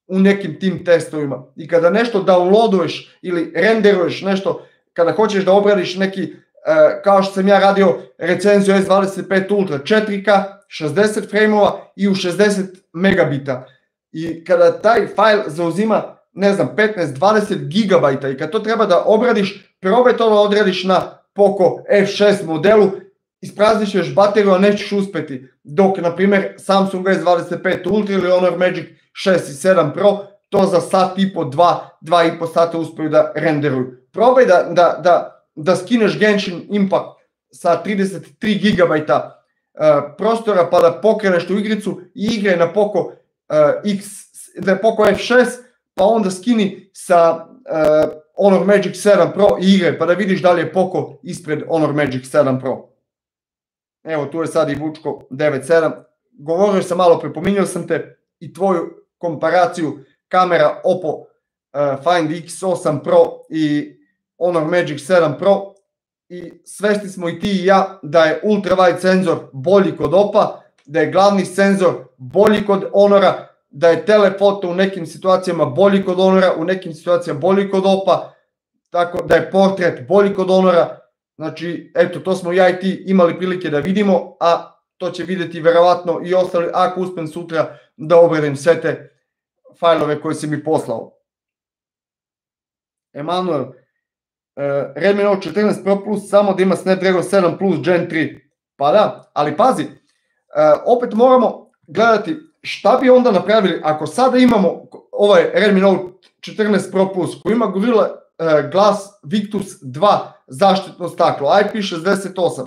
u nekim tim testovima. I kada nešto downloaduješ ili renderuješ nešto, kada hoćeš da obradiš neki, kao što sam ja radio recenziju S25 Ultra 4K, 60 frame-ova i u 60 megabita. I kada taj fajl zauzima, ne znam, 15-20 gigabajta i kad to treba da obradiš, probaj to da odradiš na Poco F6 modelu, isprazniš još bateriju, a nećeš uspeti. Dok, na primjer, Samsung S25 Ultra ili Honor Magic 6 i 7 Pro, to za sat i po, 2,5 sata uspeju da renderuju. Probaj da skineš Genshin Impact sa 33 gigabajta prostora pa da pokreneš tu igricu i igraj na Poco da je Poco F6, pa onda skini sa Honor Magic 7 Pro i igraj pa da vidiš da li je Poco ispred Honor Magic 7 Pro. Evo tu je sad i Vučko 9.7. Govorio sam malo, prepominjao sam te i tvoju komparaciju kamera Oppo Find X8 Pro i Honor Magic 7 Pro i svesni smo i ti i ja da je ultra wide senzor bolji kod Oppa, da je glavni senzor bolji kod Honora, da je telefoto u nekim situacijama bolji kod Honora, u nekim situacijama bolji kod Oppa, tako da je portret bolji kod Honora. Znači, eto, to smo ja i ti imali prilike da vidimo, a to će vidjeti verovatno i ostali ako uspem sutra da obradim sve te fajlove koje si mi poslao. Emanuel, Redmi Note 14 Pro Plus samo da ima Snapdragon 7 Plus Gen 3. Pa da, ali pazi, opet moramo gledati šta bi onda napravili ako sada imamo ovaj Redmi Note 14 Pro Plus koji ima Gorilla Glass Victus 2 zaštitno staklo, IP68,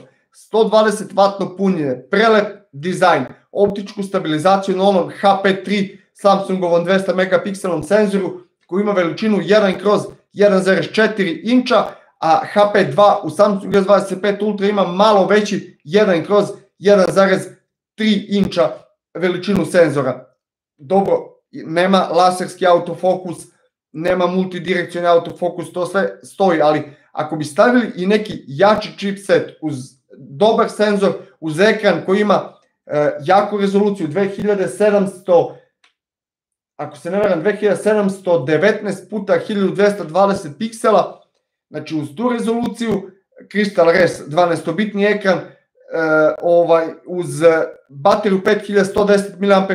120 W punjenje, prelep dizajn, optičku stabilizaciju na onom HP3 Samsungovom 200 megapikselnom senzoru koji ima veličinu 1/1,4 inča, a HP2 u Samsung S25 Ultra ima malo veći 1/1,3 inča veličinu senzora. Dobro, nema laserski autofokus, nema multidirekcioni autofokus, to sve stoji, ali ako bi stavili i neki jači chipset uz dobar senzor, uz ekran koji ima jaku rezoluciju 2700, ako se ne varam 2719 puta 1220 piksela, znači uz tu rezoluciju, Crystal Res 12-bitni ekran, uz bateriju 5110 mAh,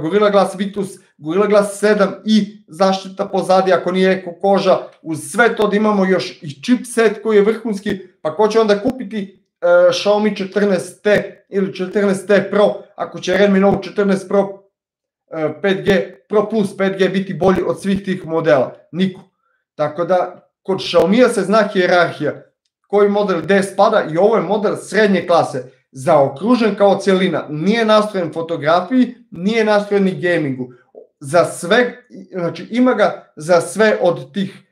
Gorilla Glass Victus, Gorilla Glass 7 i zaštita pozadi ako nije eko koža, uz sve to da imamo još i chipset koji je vrhunski, pa ko će onda kupiti Xiaomi 14T ili 14T Pro ako će Redmi Note 14 Pro 5G Pro Plus 5G biti bolji od svih tih modela? Niko. Tako da kod Xiaomija se zna hijerarhija koji model gde spada i ovo je model srednje klase, zaokružen kao cijelina, nije nastrojen fotografiji, nije nastrojen ni gamingu, za sve, znači ima ga za sve od tih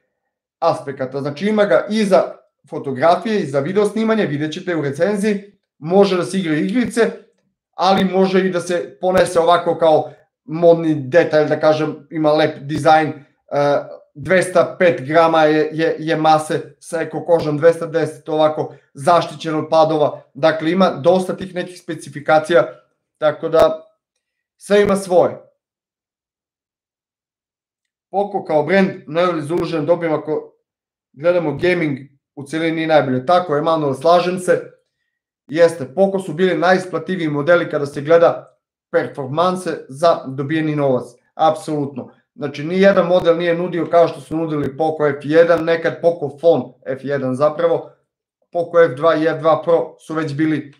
aspekata, znači ima ga i za fotografije i za video snimanje, vidjet ćete u recenziji, može da se igra igrice, ali može i da se ponese ovako kao modni detalj, da kažem, ima lep dizajn, 205 grama je mase sa eko kožom, 210 ovako zaštićen od padova, dakle ima dosta tih nekih specifikacija, tako da sve ima svoje. Poco kao brand najbolji zalužen dobijem ako gledamo gaming u cijelini nije najbolje. Tako je, Emanuel, slažem se. Jeste, Poco su bili najisplativiji modeli kada se gleda performanse za dobijeni novac. Apsolutno. Znači, nijedan model nije nudio kao što su nudili Poco F1, nekad Poco Phone F1 zapravo. Poco F2 i F2 Pro su već bili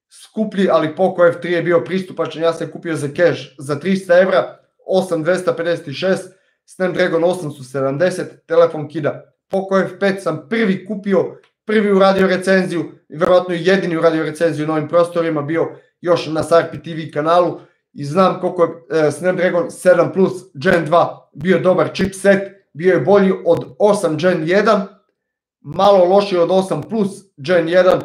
skuplji, ali Poco F3 je bio pristupačan. Ja sam kupio za cash za 300 evra, 8256, Snapdragon 870, telefon kida. Poco F5 sam prvi kupio, prvi uradio recenziju i verovatno jedini uradio recenziju na ovim prostorima, bio još na Sarpi TV kanalu i znam koliko je Snapdragon 7 Plus Gen 2 bio dobar chipset, bio je bolji od 8 Gen 1, malo lošiji od 8 Plus Gen 1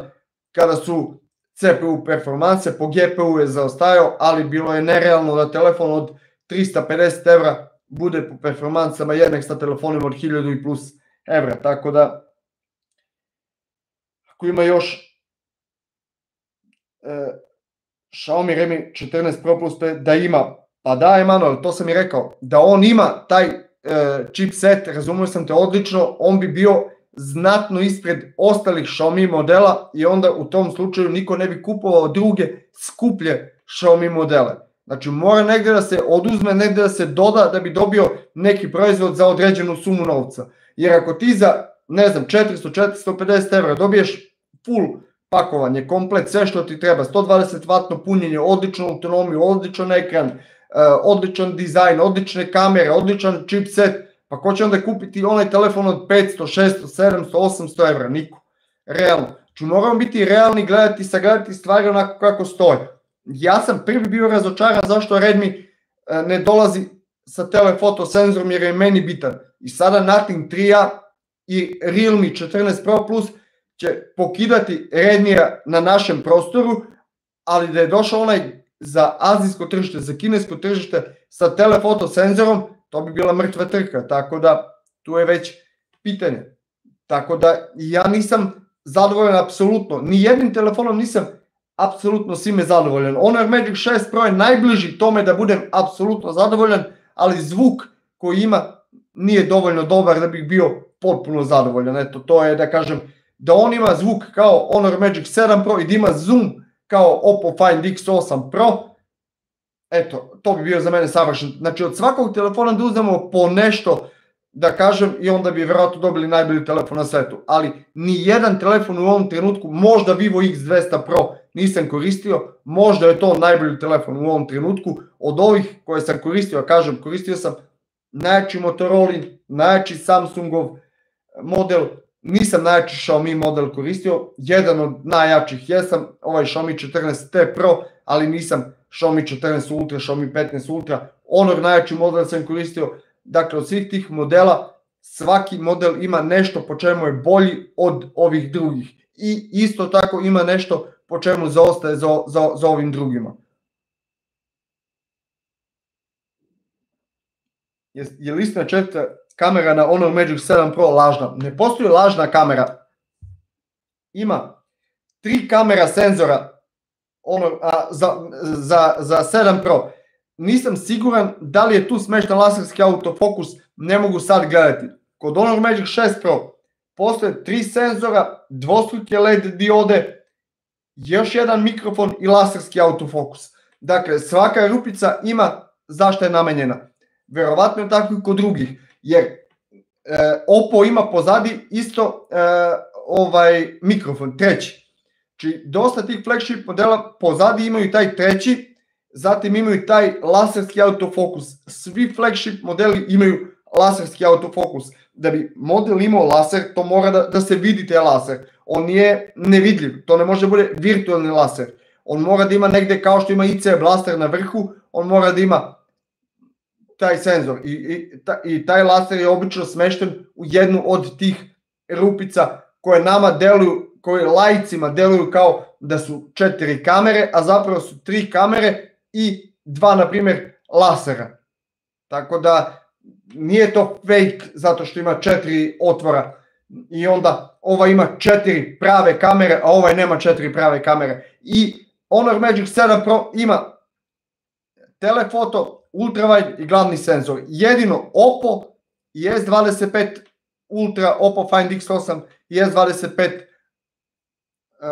kada su CPU performanse, po GPU je zaostajao, ali bilo je nerealno da telefon od 350 evra bude po performansama jednak sa telefonima od 1000 i plus evra, tako da ako ima još Xiaomi Redmi 14 Pro Plus da ima, pa da, Emanuel, to sam i rekao, da on ima taj chipset, razumio sam te odlično, on bi bio znatno ispred ostalih Xiaomi modela i onda u tom slučaju niko ne bi kupovao druge skuplje Xiaomi modele. Znači mora negde da se oduzme, negde da se doda da bi dobio neki proizvod za određenu sumu novca. Jer ako ti za, ne znam, 400-450 evra dobiješ full pakovanje, komplet, sve što ti treba, 120 W punjenje, odličnu autonomiju, odličan ekran, odličan dizajn, odlične kamere, odličan chipset, pa ko će onda kupiti onaj telefon od 500, 600, 700, 800 evra? Niko. Realno. Znači moramo biti realni, sagledati stvari onako kako stoje. Ja sam prvi bio razočaran zašto Redmi ne dolazi sa telefoto senzorom jer je meni bitan. I sada Nothing 3a i Realme 14 Pro Plus će pokidati Redmija na našem prostoru, ali da je došao onaj za azijsko tržište, za kinesko tržište sa telefoto senzorom, to bi bila mrtva trka, tako da tu je već pitanje. Tako da ja nisam zadovoljan apsolutno, ni jednim telefonom nisam apsolutno svime zadovoljan. Honor Magic 6 Pro je najbliži tome da budem apsolutno zadovoljan, ali zvuk koji ima nije dovoljno dobar da bih bio potpuno zadovoljan. Eto, to je da kažem, da on ima zvuk kao Honor Magic 7 Pro i da ima zoom kao Oppo Find X8 Pro, eto, to bi bio za mene savršen. Znači, od svakog telefona da uzmemo po nešto, da kažem, i onda bi vjerojatno dobili najbolji telefon na svetu. Ali ni jedan telefon u ovom trenutku, možda Vivo X200 Pro nisam koristio, možda je to najbolji telefon u ovom trenutku. Od ovih koje sam koristio, kažem, koristio sam najjači Motorola, najjači Samsungov model, nisam najjači Xiaomi model koristio, jedan od najjačih jesam, ovaj Xiaomi 14T Pro, ali nisam Xiaomi 14 Ultra, Xiaomi 15 Ultra, Honor najjači model sam koristio. Dakle, od svih tih modela, svaki model ima nešto po čemu je bolji od ovih drugih. I isto tako ima nešto po čemu zaostaje za ovim drugima. Je li istina četvrta kamera na Honor Magic 7 Pro lažna? Ne postoji lažna kamera. Ima 3 kamera senzora za 7 Pro. Nisam siguran da li je tu smešten laserski autofokus, ne mogu sad gledati. Kod Honor Magic 6 Pro postoje 3 senzora, dvostruke LED diode, još jedan mikrofon i laserski autofokus. Dakle, svaka rupica ima zašto je namenjena. Verovatno je tako i kod drugih, jer Oppo ima pozadi isto mikrofon, treći. Znači, dosta tih flagship modela pozadi imaju taj treći, zatim imaju taj laserski autofokus. Svi flagship modeli imaju laserski autofokus. Da bi model imao laser, to mora da se vidi taj laser. On nije nevidljiv, to ne može da bude virtualni laser. On mora da ima negde, kao što ima IC blaster na vrhu, on mora da ima taj senzor. I taj laser je obično smešten u jednu od tih rupica koje nama deluju, koje laicima deluju kao da su 4 kamere, a zapravo su 3 kamere i 2, na primjer, lasera. Tako da nije to fake zato što ima 4 otvora i onda ova ima 4 prave kamere, a ovaj nema 4 prave kamere. I Honor Magic 7 Pro ima telefoto, ultrawide i glavni senzor. Jedino Oppo i S25 Ultra, Oppo Find X8 i S25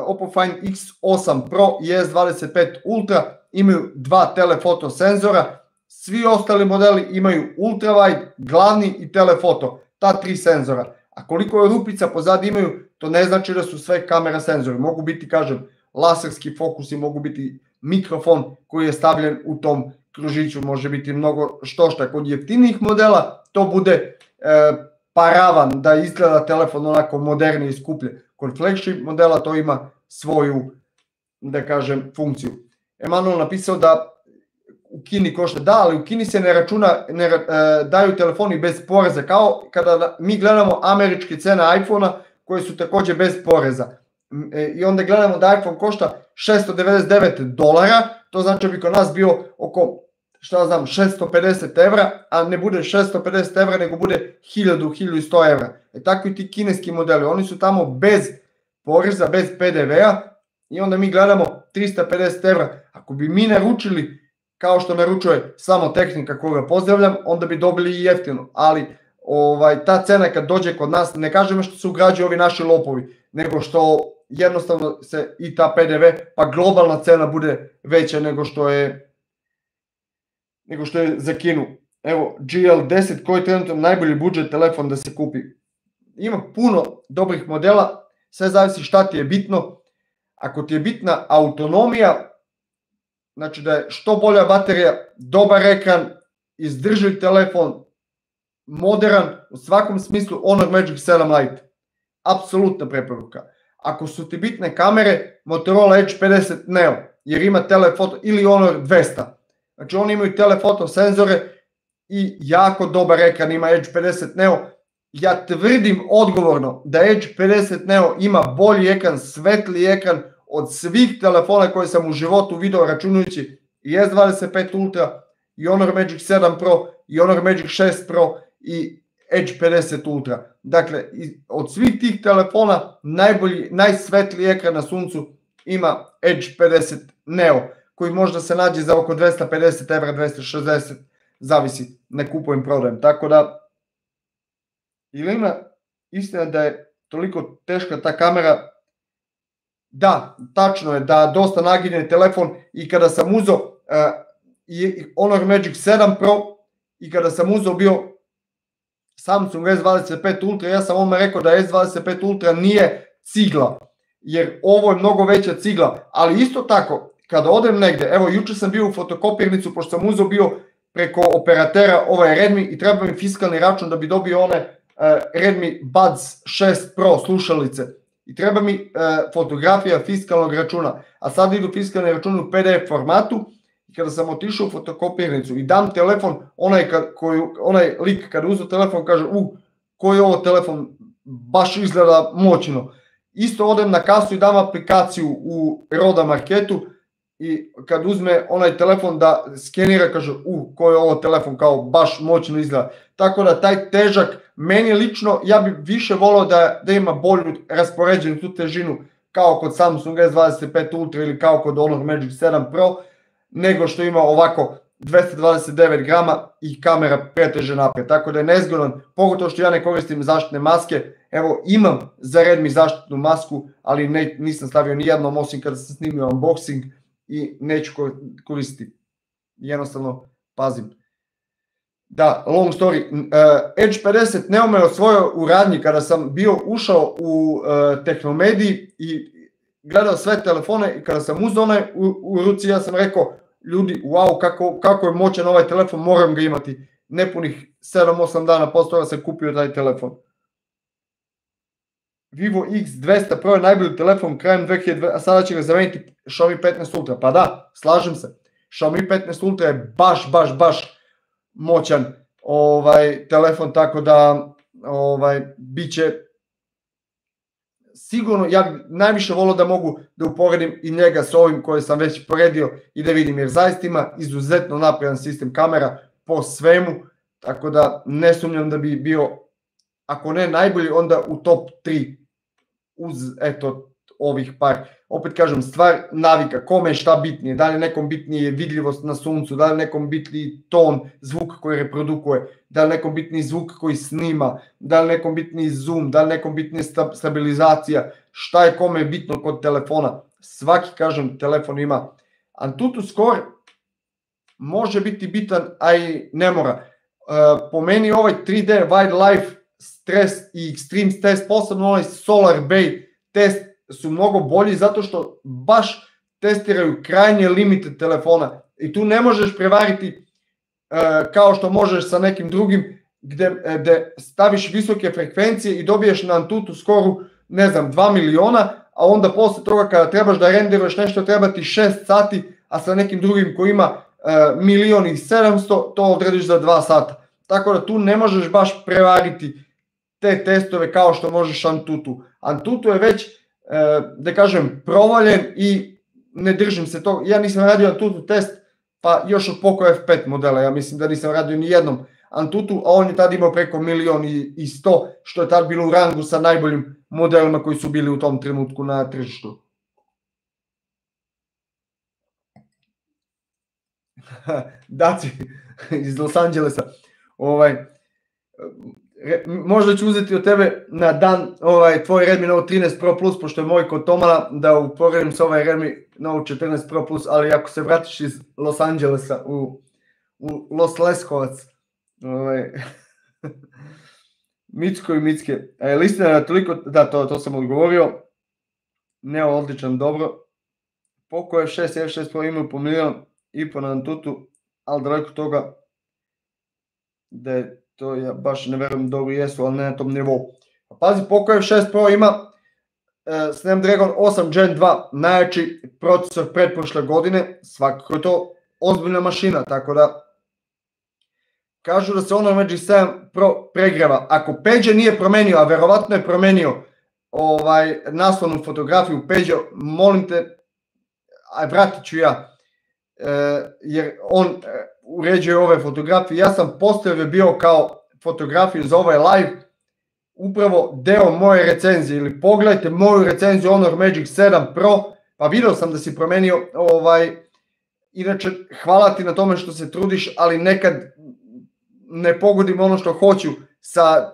Oppo Find X8 Pro i S25 Ultra imaju 2 telefoto senzora, svi ostali modeli imaju ultrawide, glavni i telefoto, ta 3 senzora. A koliko rupica pozadi imaju, to ne znači da su sve kamera senzori. Mogu biti, kažem, laserski fokusi, mogu biti mikrofon koji je stavljen u tom kružiću, može biti mnogo štošta. Kod jeftinijih modela to bude paravan da izgleda telefon onako modernije i skuplje. Kod flagship modela to ima svoju, da kažem, funkciju. Emanuel napisao da u Kini košta, da, ali u Kini se ne daju telefoni bez poreza, kao kada mi gledamo američke cene iPhone-a koje su takođe bez poreza. I onda gledamo da iPhone košta $699, to znači da bi kod nas bio oko, šta znam, 650 evra, a ne bude 650 evra, nego bude 1000-1100 evra. Tako i ti kineski modeli, oni su tamo bez poreza, bez PDV-a i onda mi gledamo 350 evra. Ako bi mi naručili kao što naručuje samo Tehnika koga pozdravljam, onda bi dobili i jeftino, ali ta cena kad dođe kod nas, ne kažemo što se ugrađuju ovi naši lopovi, nego što jednostavno se i ta PDV, pa globalna cena bude veća nego što je za Kinu. Evo, GL10, koji je trenutno najbolji budžet telefon da se kupi? Ima puno dobrih modela, sve zavisi šta ti je bitno. Ako ti je bitna autonomija, znači da je što bolja baterija, dobar ekran, izdrživ telefon, modern, u svakom smislu Honor Magic 7 Lite. Apsolutna preporuka. ako su ti bitne kamere, Motorola Edge 50 Neo, jer ima telefoto, ili Honor 200. Znači oni imaju telefoto senzore i jako dobar ekran ima Edge 50 Neo. Ja tvrdim odgovorno da Edge 50 Neo ima bolji ekran, svetliji ekran od svih telefona koje sam u životu video, računajući i S25 Ultra, i Honor Magic 7 Pro, i Honor Magic 6 Pro, i Edge 50 Ultra. Dakle, od svih tih telefona najsvetliji ekran na suncu ima Edge 50 Neo, koji možda se nađe za oko 250 evra, 260, zavisi, ne kupujem, prodajem. Tako da, ili ima istina da je toliko teška ta kamera? Da, tačno je da dosta naginje telefon, i kada sam uzeo Honor Magic 7 Pro i kada sam uzeo bio Samsung S25 Ultra, ja sam odmah rekao da S25 Ultra nije cigla, jer ovo je mnogo veća cigla, ali isto tako, kada odem negde, evo juče sam bio u fotokopirnicu, pošto sam uzeo bio preko operatera ovaj Redmi i treba mi fiskalni račun da bi dobio one Redmi Buds 6 Pro slušalice, i treba mi fotografija fiskalnog računa, a sad idu fiskalni račun u PDF formatu. I kada sam otišao u fotokopirnicu i dam telefon, onaj lik kada uzeo telefon kaže, koji je ovo telefon, baš izgleda moćno. Isto odem na kasu i dam aplikaciju u Roda Marketu, i kad uzme onaj telefon da skenira, kaže, koji je ovo telefon, kao baš moćno izgleda. Tako da taj težak, meni lično, ja bi više volao da ima bolju raspoređenu tu težinu, kao kod Samsung S25 Ultra ili kao kod Honor Magic 7 Pro, nego što ima ovako 229 grama i kamera preteže naprijed. Tako da je nezgodan, pogotovo što ja ne koristim zaštitne maske. Evo, imam za Redmi zaštitnu masku, ali nisam stavio ni jednom, osim kada sam snimio unboxing, i neću koristiti. Jednostavno pazim. Da, long story. Edge 50 Neo me osvojio u radnji kada sam bio ušao u Tehnomediji i gledao sve telefone, i kada sam uzeo onaj u ruci, ja sam rekao, ljudi, wow, kako je moćan ovaj telefon, moram ga imati. Nepunih 7-8 dana posle toga sam kupio taj telefon. Vivo X200 Pro je najbolji telefon krajem 2020, a sada će ga zameniti Xiaomi 15 Ultra. Pa da, slažem se. Xiaomi 15 Ultra je baš moćan telefon, tako da bit će sigurno, ja bi najviše volio da mogu da uporedim i njega sa ovim koje sam već poredio i da vidim, jer zaista ima izuzetno napredan sistem kamera po svemu, tako da ne sumnjam da bi bio, ako ne najbolji, onda u top 3 uz ovih par. Opet kažem, stvar navika, kome je šta bitnije, da li nekom bitnije vidljivost na suncu, da li nekom bitniji ton, zvuk koji reprodukuje, da li nekom bitniji zvuk koji snima, da li nekom bitniji zoom, da li nekom bitnije stabilizacija, šta je kome bitno kod telefona. Svaki, kažem, telefon ima. Antutu Score može biti bitan, a i ne mora. Po meni ovaj 3D Wildlife stres i Extreme test, posebno onaj Solar Bay test, su mnogo bolji zato što baš testiraju krajnje limite telefona, i tu ne možeš prevariti kao što možeš sa nekim drugim gde staviš visoke frekvencije i dobiješ na Antutu Score-u, ne znam, 2 miliona, a onda posle toga kada trebaš da renderuješ nešto treba ti 6 sati, a sa nekim drugim koji ima 1.700.000 to odrediš za 2 sata. Tako da tu ne možeš baš prevariti te testove kao što možeš Antutu. Antutu je već, da kažem, provaljen i ne držim se toga. Ja nisam radio Antutu test pa još od Poco F5 modela, ja mislim da nisam radio ni jednom Antutu, a on je tad imao preko 1.100.000, što je tad bilo u rangu sa najboljim modelima koji su bili u tom trenutku na tržištu. Daci iz Los Angelesa, možda ću uzeti od tebe na dan tvoj Redmi Note 13 Pro Plus, pošto je moj kod Tomana, da uporedim sa ovaj Redmi Note 14 Pro Plus, ali ako se vratiš iz Los Angelesa u Los Leskovac, Micko i Micke, listina je toliko, da, to sam odgovorio, Neo odličan, dobro, Poco F6 i F6 Pro imaju po 1.500.000 na Antutu, ali daleko toga da je to, ja baš ne verujem da ovo jesu, ali ne na tom nivou. Pazi, Poco F6 Pro ima Snapdragon 8 Gen 2, najjači procesor pretprošle godine, svakako je to ozbiljna mašina, tako da kažu da se Honor Magic 7 Pro pregreva. Ako Peđa nije promenio, a verovatno je promenio naslovnu fotografiju, Peđo, molim te, vratit ću ja, jer on uređuje ove fotografije. Ja sam postavio bio kao fotografiju za ovaj live, upravo deo moje recenzije, ili pogledajte moju recenziju Honor Magic 7 Pro, pa video sam da si promenio, inače hvala ti na tome što se trudiš, ali nekad ne pogodim ono što hoću sa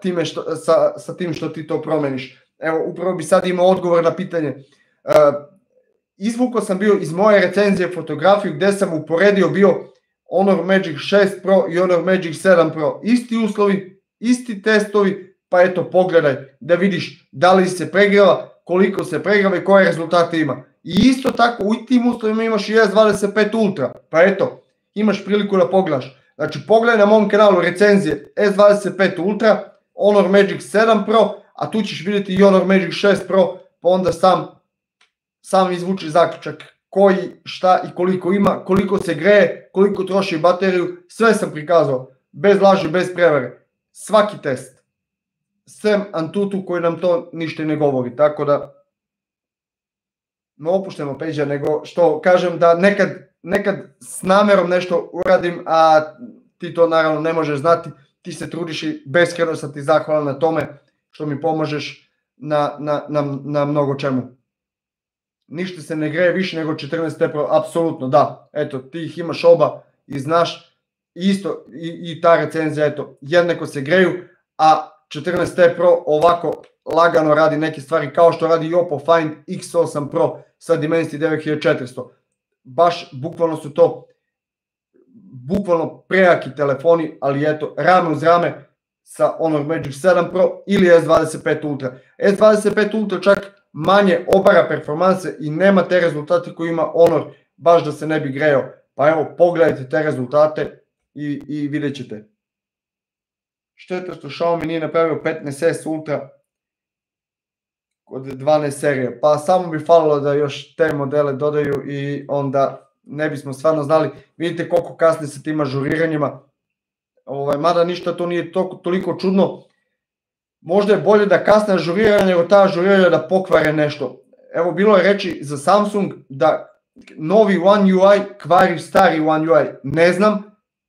tim što ti to promeniš. Evo, upravo bi sad imao odgovor na pitanje. Izvukao sam bio iz moje recenzije fotografiju gde sam uporedio bio Honor Magic 6 Pro i Honor Magic 7 Pro. Isti uslovi, isti testovi, pa eto pogledaj da vidiš da li se pregreva, koliko se pregreva i koje rezultate ima. I isto tako u tim uslovima imaš i S25 Ultra, pa eto imaš priliku da pogledaš. Znači pogledaj na mom kanalu recenzije S25 Ultra, Honor Magic 7 Pro, a tu ćeš vidjeti i Honor Magic 6 Pro, pa onda sam izvuči zaključak koji, šta i koliko ima, koliko se greje, koliko troši bateriju, sve sam prikazao, bez laži, bez prevare, svaki test. Sem Antutu koji nam to ništa ne govori, tako da ne opuštamo Peđa, nego što kažem da nekad s namerom nešto uradim, a ti to naravno ne možeš znati, ti se trudiš i beskreno sam ti zahvalan na tome što mi pomožeš na mnogo čemu. Ništa se ne greje više nego 14 Pro, apsolutno da, eto ti ih imaš oba i znaš, isto i ta recenzija, eto, jednako se greju, a 14 Pro ovako lagano radi neke stvari kao što radi i Oppo Find X8 Pro sa Dimensity 9400. Baš bukvalno su to prejaki telefoni, ali eto, rame uz rame sa Honor Magic 7 Pro ili S25 Ultra. S25 Ultra čak manje obara performanse i nema te rezultate koje ima Honor, baš da se ne bi greo. Pa evo, pogledajte te rezultate i vidjet ćete. Šteta što Xiaomi nije napravio 15S Ultra od 12 serije, pa samo bi falilo da još te modele dodaju i onda ne bismo stvarno znali. Vidite koliko kasni sa tim ažuriranjima, mada ništa to nije toliko čudno. Možda je bolje da kasne ažuriranje nego ta ažuriranja da pokvare nešto. Evo, bilo je reči za Samsung da novi One UI kvari stari One UI. Ne znam,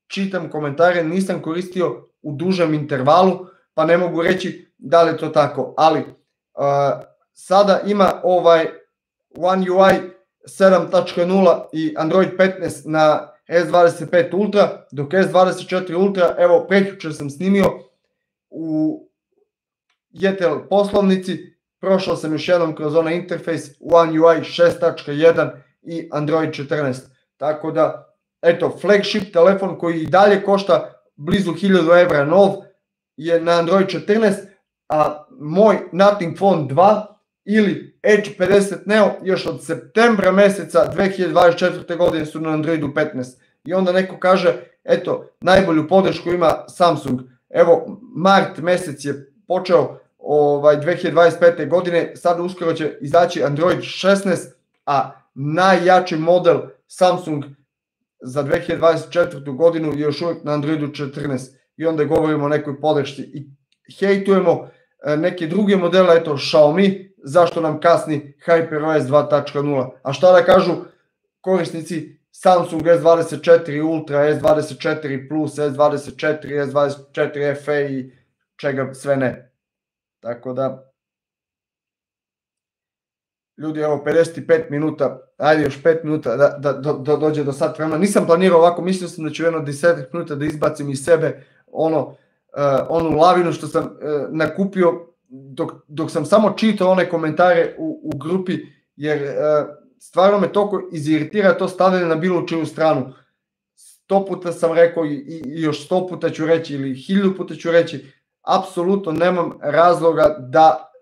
čitam komentare, nisam koristio u dužem intervalu, pa ne mogu reći da li je to tako. Ali sada ima One UI 7.0 i Android 15 na S25 Ultra, dok S24 Ultra, evo prekjučer sam snimio u Jetel poslovnici, prošao sam još jednom kroz onaj interfejs One UI 6.1 i Android 14. Tako da, eto, flagship telefon koji i dalje košta blizu 1000 evra nov je na Android 14, a moj Nothing Phone 2 ili Edge 50 Neo još od septembra meseca 2024. godine su na Androidu 15. I onda neko kaže, eto, najbolju podršku ima Samsung. Evo, mart mesec je počeo 2025. godine, sada uskoro će izaći Android 16, a najjači model Samsung za 2024. godinu je još uvijek na Androidu 14. I onda govorimo o nekoj podršci i hejtujemo neke druge modele, eto Xiaomi, zašto nam kasni HyperOS 2.0. A šta da kažu korisnici Samsung S24 Ultra, S24 Plus, S24, S24 FE i čega sve ne. Tako da, ljudi, evo 55 minuta, ajde još 5 minuta da dođe do sat vremena. Nisam planirao ovako, mislio sam da ću jedno 10 minuta da izbacim iz sebe onu lavinu što sam nakupio dok sam samo čitao one komentare u grupi, jer stvarno me toliko iziritira to stavljanje na bilo čiju stranu. 100 puta sam rekao i još 100 puta ću reći ili 1000 puta ću reći, apsolutno nemam razloga da,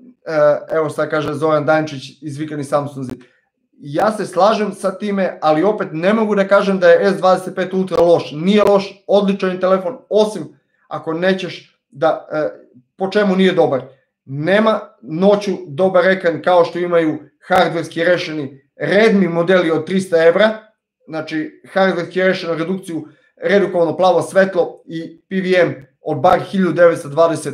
evo sad kaže Zoran Dančić, izvikani Samsunzi. Ja se slažem sa time, ali opet ne mogu da kažem da je S25 Ultra loš. Nije loš, odličan telefon, osim ako nećeš da, po čemu nije dobar. nema noću dobar ekran kao što imaju hardverski rešeni Redmi modeli od 300 evra, znači hardverski rešenu redukciju, redukovano plavo svetlo i PVM od bar 1920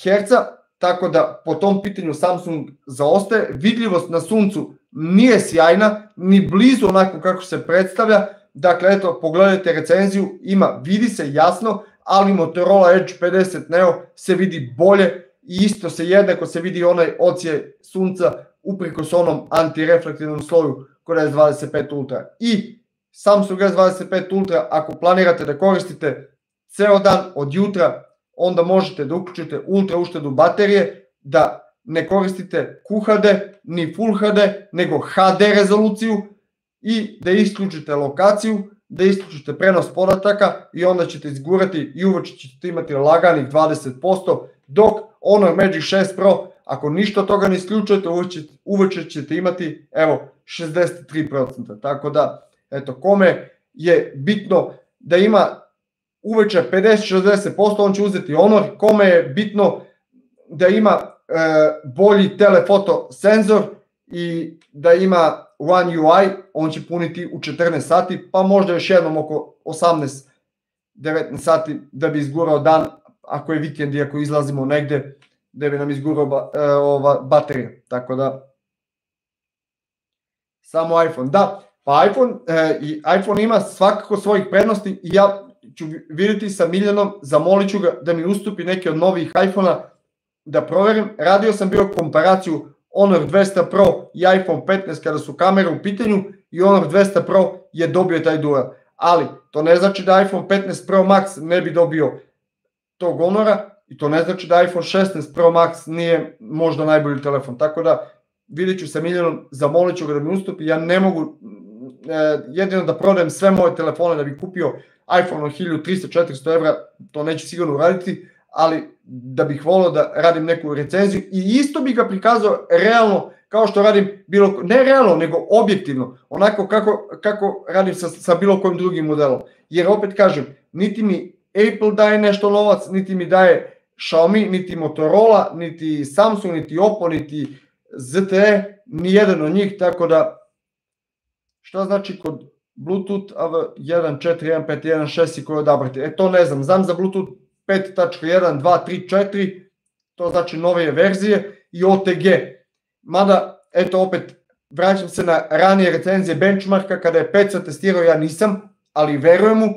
Hz, tako da po tom pitanju Samsung zaostaje. Vidljivost na suncu nije sjajna, ni blizu onako kako se predstavlja. Dakle, eto, pogledajte recenziju, vidi se jasno, ali Motorola Edge 50 Neo se vidi bolje i isto se jednako se vidi onaj odsjaj sunca uprkos onom antireflektivnom sloju kod S25 Ultra. I Samsung S25 Ultra, ako planirate da koristite ceo dan od jutra, onda možete da uključite ultra uštedu baterije, da ne koristite QHD ni Full HD, nego HD rezoluciju i da isključite lokaciju, da isključite prenos podataka i onda ćete izgurati i uveče ćete imati laganih 20%, dok Honor Magic 6 Pro, ako ništa od toga ne isključujete, uveče ćete imati, evo, 63%. Tako da, eto, kome je bitno da ima uveče 50-60%, on će uzeti Honor. Kome je bitno da ima bolji telefoto senzor i da ima One UI, on će puniti u 14 sati, pa možda još jednom oko 18-19 sati da bi izgurao dan, ako je vikend i ako izlazimo negde, da bi nam izgurao baterija. Tako da, samo iPhone. Da, pa iPhone ima svakako svojih prednosti i ja ću vidjeti sa Miljanom, zamolit ću ga da mi ustupi neke od novih iPhone-a da proverim. Radio sam bio komparaciju Honor 200 Pro i iPhone 15 kada su kamere u pitanju i Honor 200 Pro je dobio taj duel. Ali to ne znači da iPhone 15 Pro Max ne bi dobio tog Honora i to ne znači da iPhone 16 Pro Max nije možda najbolji telefon. Tako da vidjet ću sa Miljanom, zamolit ću ga da mi ustupi. Ja ne mogu jedino da prodajem sve moje telefone da bi kupio iPhone od 1300-400 evra, to neću sigurno uraditi, ali da bih volio da radim neku recenziju i isto bih ga prikazao realno kao što radim, ne realno, nego objektivno, onako kako radim sa bilo kojim drugim modelom. Jer opet kažem, niti mi Apple daje nešto novac, niti mi daje Xiaomi, niti Motorola, niti Samsung, niti Oppo, niti ZTE, ni jedan od njih, tako da šta znači kod Bluetooth AV1415116 koji odabrati? To ne znam za Bluetooth 5.1, 2, 3, 4, to znači nove verzije i OTG. Mada, eto opet, vraćam se na ranije recenzije benchmarka, kada je Peca testirao, ja nisam, ali verujem mu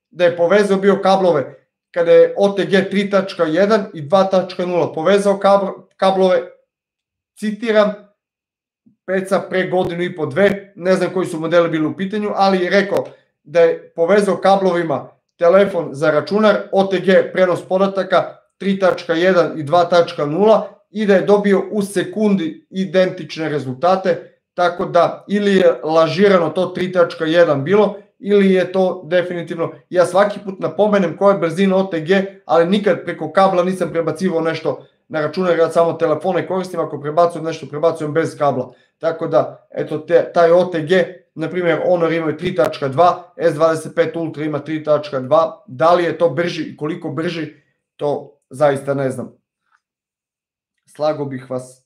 da je povezao bio kablove, kada je OTG 3.1 i 2.0 povezao kablove, citiram, Peca pre godinu i po dve, ne znam koji su modeli bili u pitanju, ali je rekao da je povezao kablovima telefon za računar, OTG prenos podataka 3.1 i 2.0 i da je dobio u sekundi identične rezultate, tako da ili je lažirano to 3.1 bilo, ili je to definitivno, ja svaki put napomenem koja je brzina OTG, ali nikad preko kabla nisam prebacivao nešto na računar, ja samo telefone koristim, ako prebacujem nešto, prebacujem bez kabla. Tako da, eto, taj OTG, na primjer, Honor ima 3.2, S25 Ultra ima 3.2, da li je to brži i koliko brži, to zaista ne znam. Slago bih vas.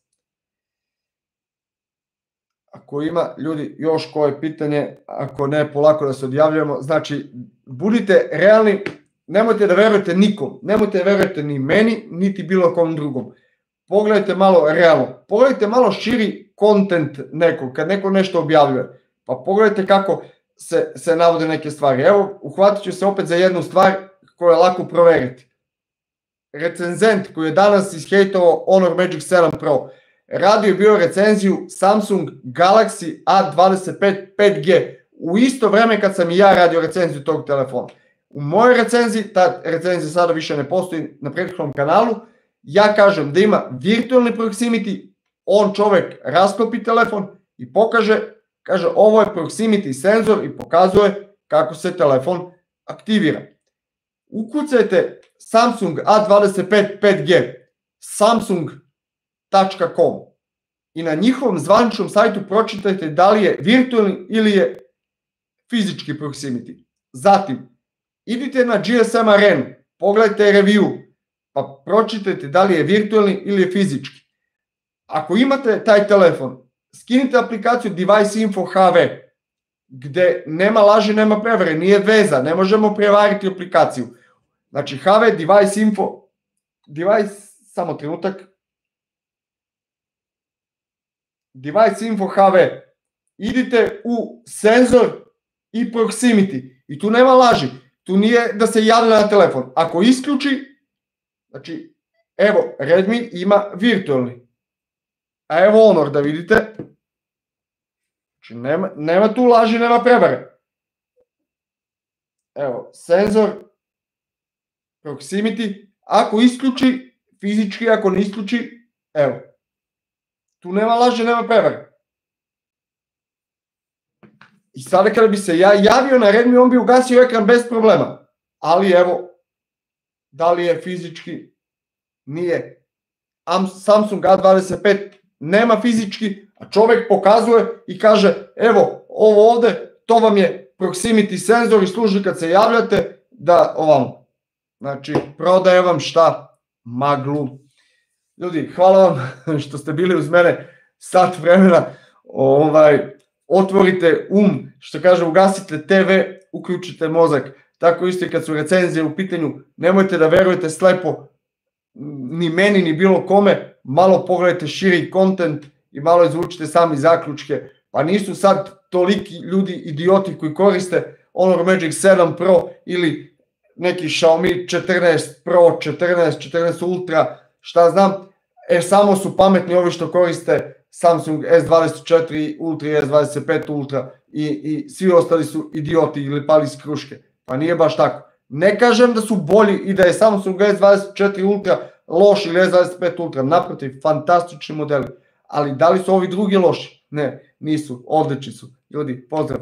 Ako ima, ljudi, još koje pitanje, ako ne, polako da se odjavljujemo, znači, budite realni, nemojte da verujete nikom, nemojte da verujete ni meni, niti bilo kom drugom. Pogledajte malo realno, pogledajte malo širi kontent nekog, kad neko nešto objavljuje, pa pogledajte kako se navode neke stvari. Evo, uhvatit ću se opet za jednu stvar koju je lako proveriti. Recenzent koji je danas ishejtovao Honor Magic 7 Pro, radio je bio recenziju Samsung Galaxy A25 5G u isto vreme kad sam i ja radio recenziju tog telefona. U mojoj recenziji, ta recenzija sada više ne postoji na prethodnom kanalu, ja kažem da ima virtualni proximity, on čovek rasklopi telefon i kaže ovo je proximity senzor i pokazuje kako se telefon aktivira. Ukucajte Samsung A25 5G, samsung.com i na njihovom zvaničnom sajtu pročitajte da li je virtualni ili je fizički proximity. Zatim, idite na GSM Arenu, pogledajte review, pa pročitajte da li je virtualni ili je fizički. Ako imate taj telefon, skinite aplikaciju Device Info HV, gde nema laži, nema prevare, nije veza, ne možemo prevariti aplikaciju. Znači HV Device Info, samo trenutak, Device Info HV, idite u senzor i proximity i tu nema laži, tu nije da se javlja na telefon. Ako isključi, znači evo Redmi ima virtualni, a evo Honor da vidite, znači nema tu laži, nema prevare. Evo senzor, proximity, ako isključi fizički, ako ne isključi, evo, tu nema laži, nema prevare. I sada kada bi se ja javio na Redmi, on bi ugasio ekran bez problema. Ali evo, da li je fizički? Nije. Samsung A25 nema fizički, a čovjek pokazuje i kaže, evo, ovo ovde, to vam je proximity senzor i služi kad se javljate da ovamo. Znači, prodaje vam šta? Maglu. Ljudi, hvala vam što ste bili uz mene sat vremena. Otvorite što kaže, ugasite TV, uključite mozak. Tako isto i kad su recenzije u pitanju, nemojte da verujete slepo ni meni ni bilo kome, malo pogledajte širi kontent i malo izvučite sami zaključke. Pa nisu sad toliki ljudi idioti koji koriste Honor Magic 7 Pro ili neki Xiaomi 14 Pro, 14 Ultra, šta znam, samo su pametni ovi što koriste Samsung S24 Ultra i S25 Ultra i svi ostali su idioti ili pali iz kruške. Pa nije baš tako. Ne kažem da su bolji i da je Samsung S24 Ultra loš ili S25 Ultra, naprotiv, fantastični modeli. Ali da li su ovi drugi loši? Ne, nisu, odlični su. Ljudi, pozdrav!